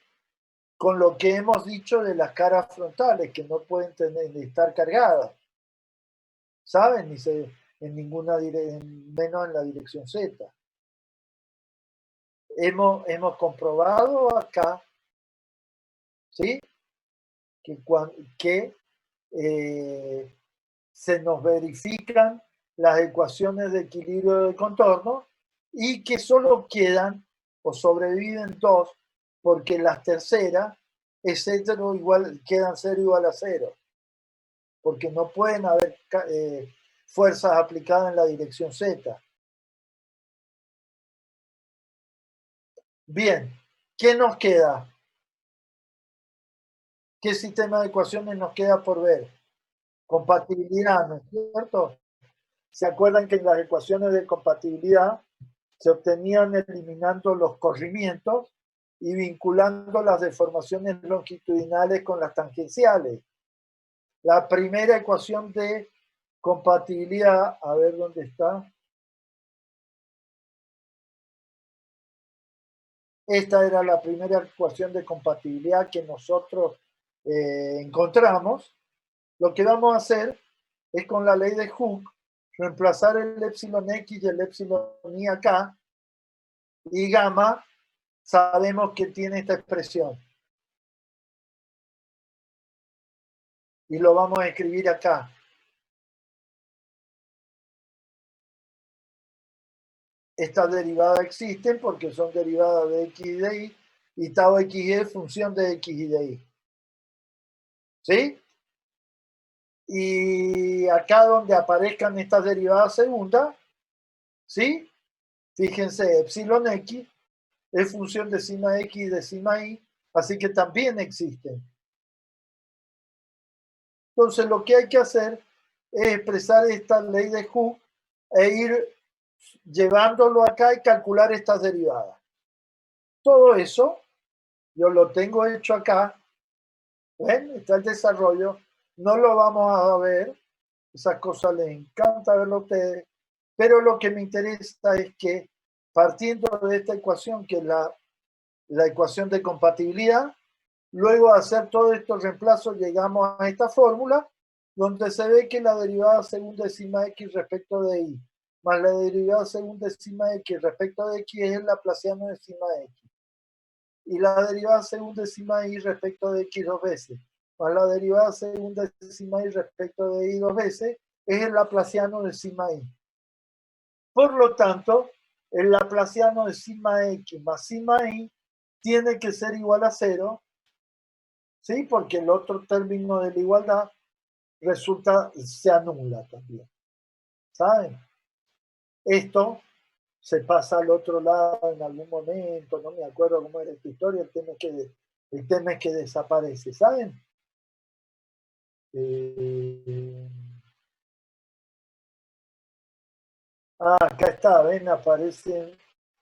con lo que hemos dicho de las caras frontales, que no pueden estar cargadas. ¿Saben? En ninguna dirección, menos en la dirección Z. Hemos comprobado acá, ¿sí? Que se nos verifican las ecuaciones de equilibrio del contorno y que solo quedan o sobreviven dos porque las terceras quedan 0 igual a 0, porque no pueden haber fuerzas aplicadas en la dirección Z. Bien, ¿qué nos queda? ¿Qué sistema de ecuaciones nos queda por ver? Compatibilidad, ¿no es cierto? ¿Se acuerdan que en las ecuaciones de compatibilidad se obtenían eliminando los corrimientos y vinculando las deformaciones longitudinales con las tangenciales? La primera ecuación de compatibilidad, a ver dónde está. Esta era la primera ecuación de compatibilidad que nosotros encontramos. Lo que vamos a hacer es, con la ley de Hooke, reemplazar el epsilon x y el epsilon y acá, y gamma sabemos que tiene esta expresión. Y lo vamos a escribir acá. Estas derivadas existen porque son derivadas de x y de y, y tau x es función de x y de y. ¿Sí? Y acá donde aparezcan estas derivadas segundas, ¿sí? Fíjense, epsilon x es función de sigma x y de sigma y, así que también existen. Entonces lo que hay que hacer es expresar esta ley de Hooke e ir llevándolo acá y calcular estas derivadas. Todo eso yo lo tengo hecho acá. ¿Ven? Está el desarrollo. No lo vamos a ver. Esas cosas les encanta verlo a ustedes. Pero lo que me interesa es que, partiendo de esta ecuación, que es la ecuación de compatibilidad, luego de hacer todos estos reemplazos llegamos a esta fórmula, donde se ve que la derivada segunda de sigma x respecto de y, más la derivada segunda de sigma x respecto de x, es el laplaciano de sigma x. Y la derivada segunda de sigma y respecto de x dos veces, más la derivada segunda de sigma y respecto de y dos veces, es el laplaciano de sigma y. Por lo tanto, el laplaciano de sigma x más sigma y tiene que ser igual a 0, ¿sí? Porque el otro término de la igualdad se anula también. ¿Saben? Esto se pasa al otro lado en algún momento, no me acuerdo cómo era esta historia, el tema es que desaparece, ¿saben? Acá está, ven, aparecen.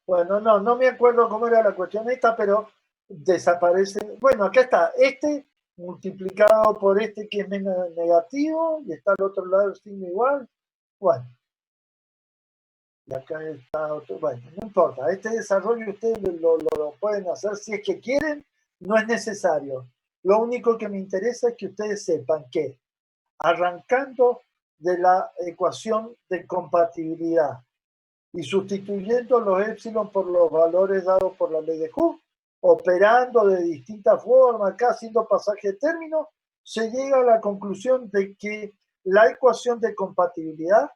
Bueno, no me acuerdo cómo era la cuestión esta, pero desaparece. Bueno, acá está. Este multiplicado por este que es menos negativo y está al otro lado el signo igual. Bueno. Y acá está otro. Bueno, no importa. Este desarrollo ustedes lo pueden hacer si es que quieren. No es necesario. Lo único que me interesa es que ustedes sepan que arrancando de la ecuación de compatibilidad y sustituyendo los épsilon por los valores dados por la ley de Hooke, operando de distintas formas, acá haciendo pasaje de términos, se llega a la conclusión de que la ecuación de compatibilidad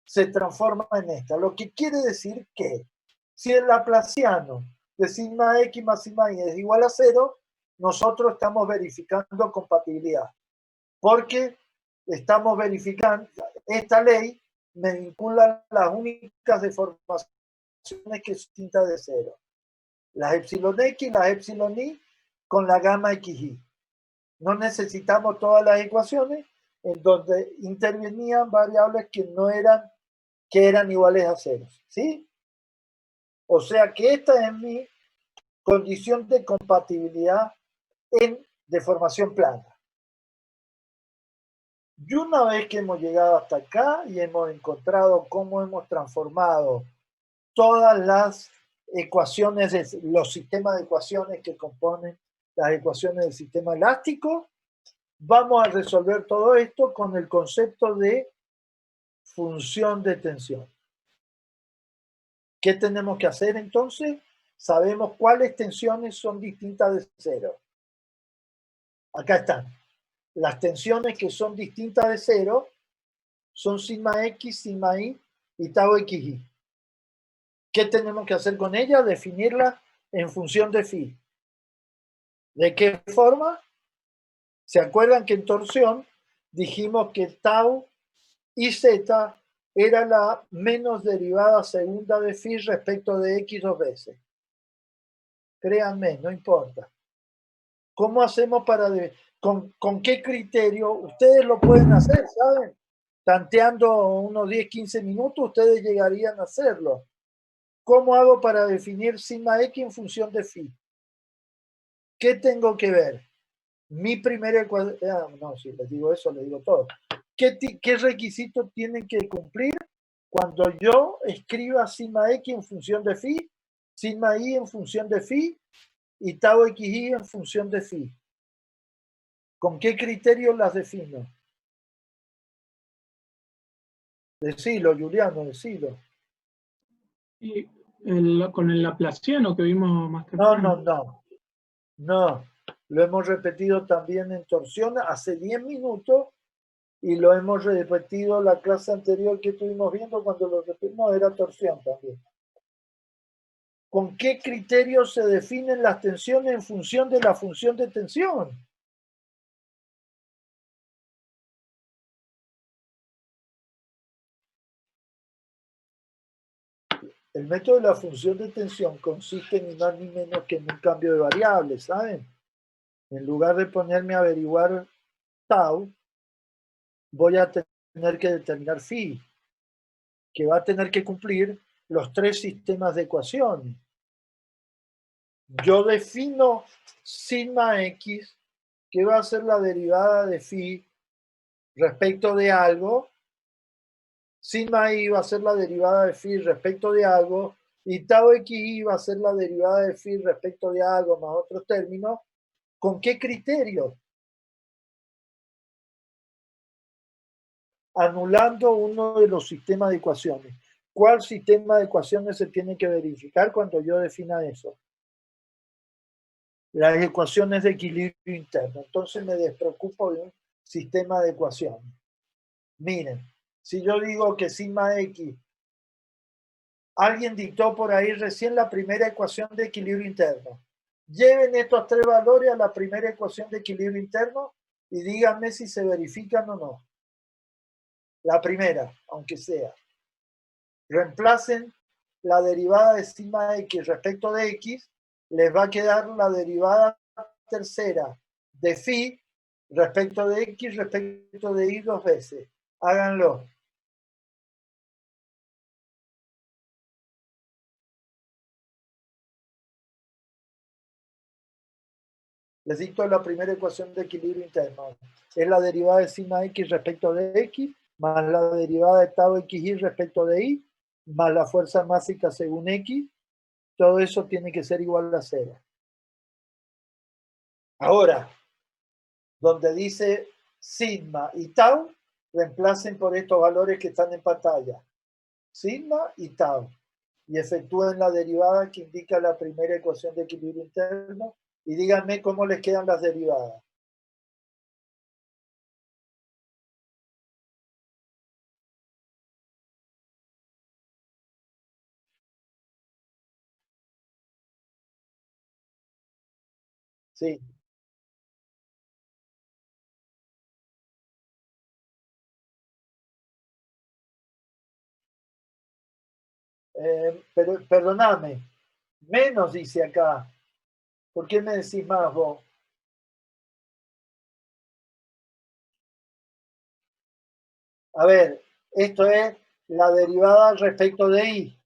se transforma en esta. Lo que quiere decir que si el laplaciano de sigma x más sigma y es igual a 0, nosotros estamos verificando compatibilidad. Porque estamos verificando, esta ley me vincula las únicas deformaciones que son distintas de 0. Las epsilon x, las epsilon y con la gamma xy. No necesitamos todas las ecuaciones en donde intervenían variables que eran iguales a 0. ¿Sí? O sea que esta es mi condición de compatibilidad en deformación plana. Y una vez que hemos llegado hasta acá y hemos encontrado cómo hemos transformado todas las ecuaciones, los sistemas de ecuaciones que componen las ecuaciones del sistema elástico, vamos a resolver todo esto con el concepto de función de tensión. ¿Qué tenemos que hacer entonces? Sabemos cuáles tensiones son distintas de 0. Acá están. Las tensiones que son distintas de 0 son sigma x, sigma y tau xy. ¿Qué tenemos que hacer con ellas? Definirlas en función de phi. ¿De qué forma? ¿Se acuerdan que en torsión dijimos que tau y z era la menos derivada segunda de phi respecto de x 2 veces? Créanme, no importa. ¿Cómo hacemos con qué criterio? Ustedes lo pueden hacer, ¿saben? Tanteando unos 10, 15 minutos, ustedes llegarían a hacerlo. ¿Cómo hago para definir sigma x en función de phi? ¿Qué tengo que ver? Mi primera ecuación. No, si les digo eso, les digo todo. ¿Qué requisitos tienen que cumplir cuando yo escriba sigma x en función de phi, sigma y en función de phi y tau xy en función de phi? ¿Con qué criterios las defino? Decilo, Juliano, decilo. Y con el laplaciano que vimos más No, temprano. no. Lo hemos repetido también en torsión hace 10 minutos y lo hemos repetido la clase anterior que estuvimos viendo cuando lo repetimos, era torsión también. ¿Con qué criterios se definen las tensiones en función de la función de tensión? El método de la función de tensión consiste ni más ni menos que en un cambio de variables, ¿saben? En lugar de ponerme a averiguar tau, voy a tener que determinar phi, que va a tener que cumplir los 3 sistemas de ecuaciones. Yo defino sigma x, que va a ser la derivada de phi respecto de algo, sigma y va a ser la derivada de phi respecto de algo, y tau xy va a ser la derivada de phi respecto de algo más otros términos. ¿Con qué criterio? Anulando uno de los sistemas de ecuaciones. ¿Cuál sistema de ecuaciones se tiene que verificar cuando yo defina eso? Las ecuaciones de equilibrio interno. Entonces me despreocupo de un sistema de ecuaciones. Miren, si yo digo que sigma x, alguien dictó por ahí recién la primera ecuación de equilibrio interno. Lleven estos 3 valores a la primera ecuación de equilibrio interno y díganme si se verifican o no. La primera, aunque sea. Reemplacen la derivada de sigma x respecto de x, les va a quedar la derivada tercera de phi respecto de x respecto de y 2 veces. Háganlo. Les dicto la primera ecuación de equilibrio interno. Es la derivada de sigma x respecto de x, más la derivada de tau xy respecto de y, más la fuerza másica según x. Todo eso tiene que ser igual a 0. Ahora, donde dice sigma y tau, reemplacen por estos valores que están en pantalla. Sigma y tau. Y efectúen la derivada que indica la primera ecuación de equilibrio interno y díganme cómo les quedan las derivadas. Sí. Pero perdonadme, menos dice acá. ¿Por qué me decís más vos? A ver, esto es la derivada respecto de y.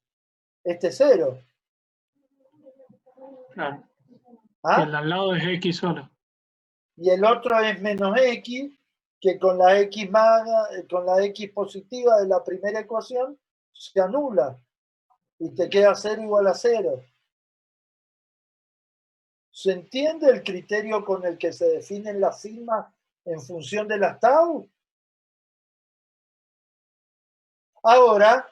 Este es 0. Claro. ¿Ah? El al lado es X solo. Y el otro es menos x, que con la x con la x positiva de la primera ecuación se anula y te queda 0 igual a 0. ¿Se entiende el criterio con el que se definen las sigmas en función de las tau? Ahora,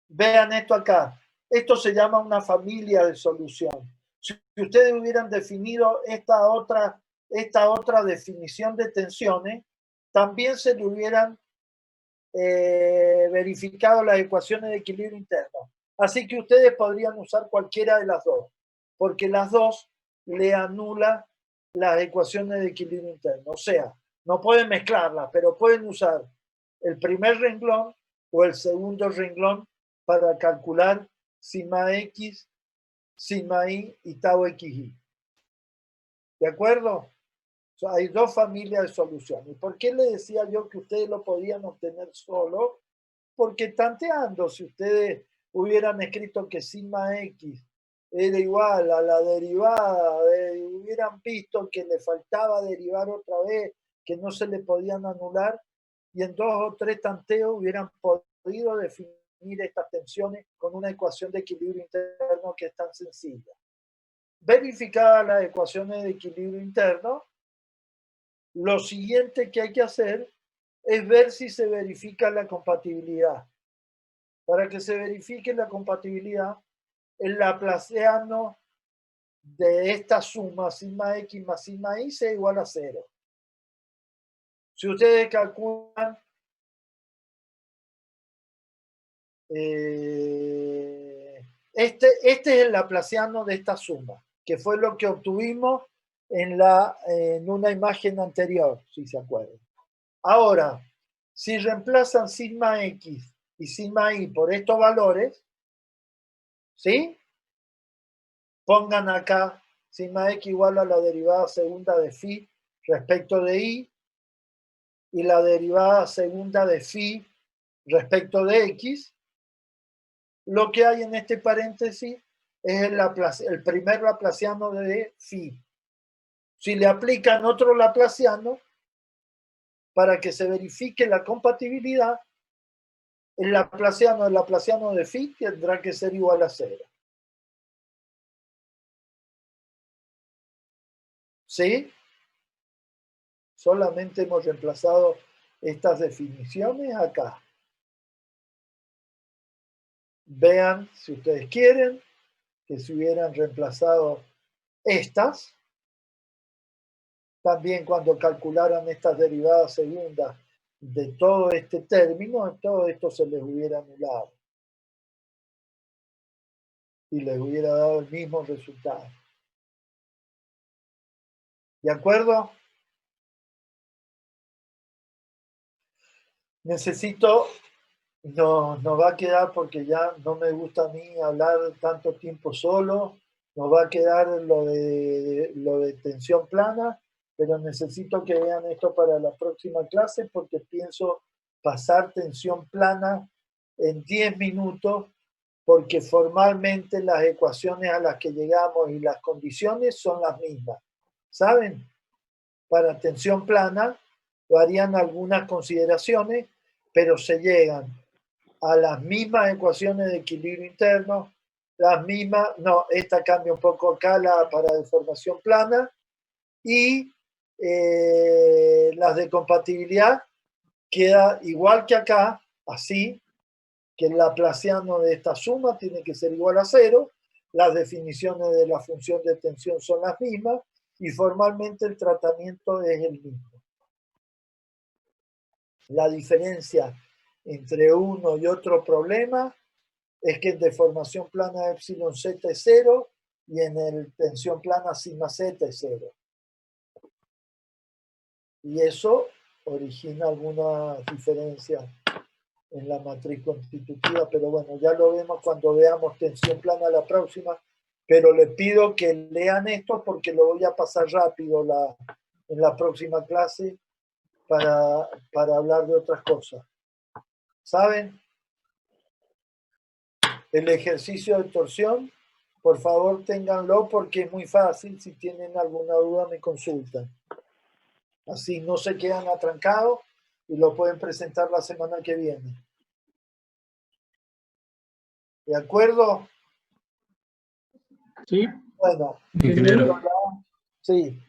vean esto acá. Esto se llama una familia de solución. Si ustedes hubieran definido esta otra definición de tensiones, también se le hubieran verificado las ecuaciones de equilibrio interno. Así que ustedes podrían usar cualquiera de las dos, porque las dos le anulan las ecuaciones de equilibrio interno. O sea, no pueden mezclarlas, pero pueden usar el primer renglón o el segundo renglón para calcular sigma x, sigma y tau xy. ¿De acuerdo? O sea, hay dos familias de soluciones. ¿Y por qué les decía yo que ustedes lo podían obtener solo? Porque tanteando, si ustedes hubieran escrito que sigma x era igual a la derivada, hubieran visto que le faltaba derivar otra vez, que no se le podían anular, y en 2 o 3 tanteos hubieran podido definir estas tensiones con una ecuación de equilibrio interno que es tan sencilla. Verificadas las ecuaciones de equilibrio interno, lo siguiente que hay que hacer es ver si se verifica la compatibilidad. Para que se verifique la compatibilidad, el laplaciano de esta suma, sigma x más sigma y, sea igual a 0. Si ustedes calculan este es el laplaciano de esta suma, que fue lo que obtuvimos en una imagen anterior, si se acuerdan. Ahora, si reemplazan sigma x y sigma y por estos valores, ¿sí? Pongan acá sigma x igual a la derivada segunda de phi respecto de y la derivada segunda de phi respecto de x. Lo que hay en este paréntesis es el primer laplaciano de phi. Si le aplican otro laplaciano, para que se verifique la compatibilidad, el laplaciano de phi tendrá que ser igual a 0. ¿Sí? Solamente hemos reemplazado estas definiciones acá. Vean, si ustedes quieren, que se hubieran reemplazado estas. También cuando calcularan estas derivadas segundas de todo este término, todo esto se les hubiera anulado. Y les hubiera dado el mismo resultado. ¿De acuerdo? Necesito, no va a quedar porque ya no me gusta a mí hablar tanto tiempo solo, nos va a quedar lo de tensión plana, pero necesito que vean esto para la próxima clase porque pienso pasar tensión plana en 10 minutos porque formalmente las ecuaciones a las que llegamos y las condiciones son las mismas. ¿Saben? Para tensión plana varían algunas consideraciones, pero se llegan a las mismas ecuaciones de equilibrio interno, las mismas, no, esta cambia un poco acá para deformación plana, y las de compatibilidad queda igual que acá, así, que el laplaciano de esta suma tiene que ser igual a 0, las definiciones de la función de tensión son las mismas, y formalmente el tratamiento es el mismo. La diferencia entre uno y otro problema es que en deformación plana epsilon z es 0 y en el tensión plana sigma z es 0. Y eso origina algunas diferencias en la matriz constitutiva, pero bueno, ya lo vemos cuando veamos tensión plana la próxima, pero les pido que lean esto porque lo voy a pasar rápido en la próxima clase para hablar de otras cosas. ¿Saben? El ejercicio de torsión, por favor ténganlo porque es muy fácil. Si tienen alguna duda me consultan. Así no se quedan atrancados y lo pueden presentar la semana que viene. ¿De acuerdo? Sí. Bueno, Ingeniero. sí.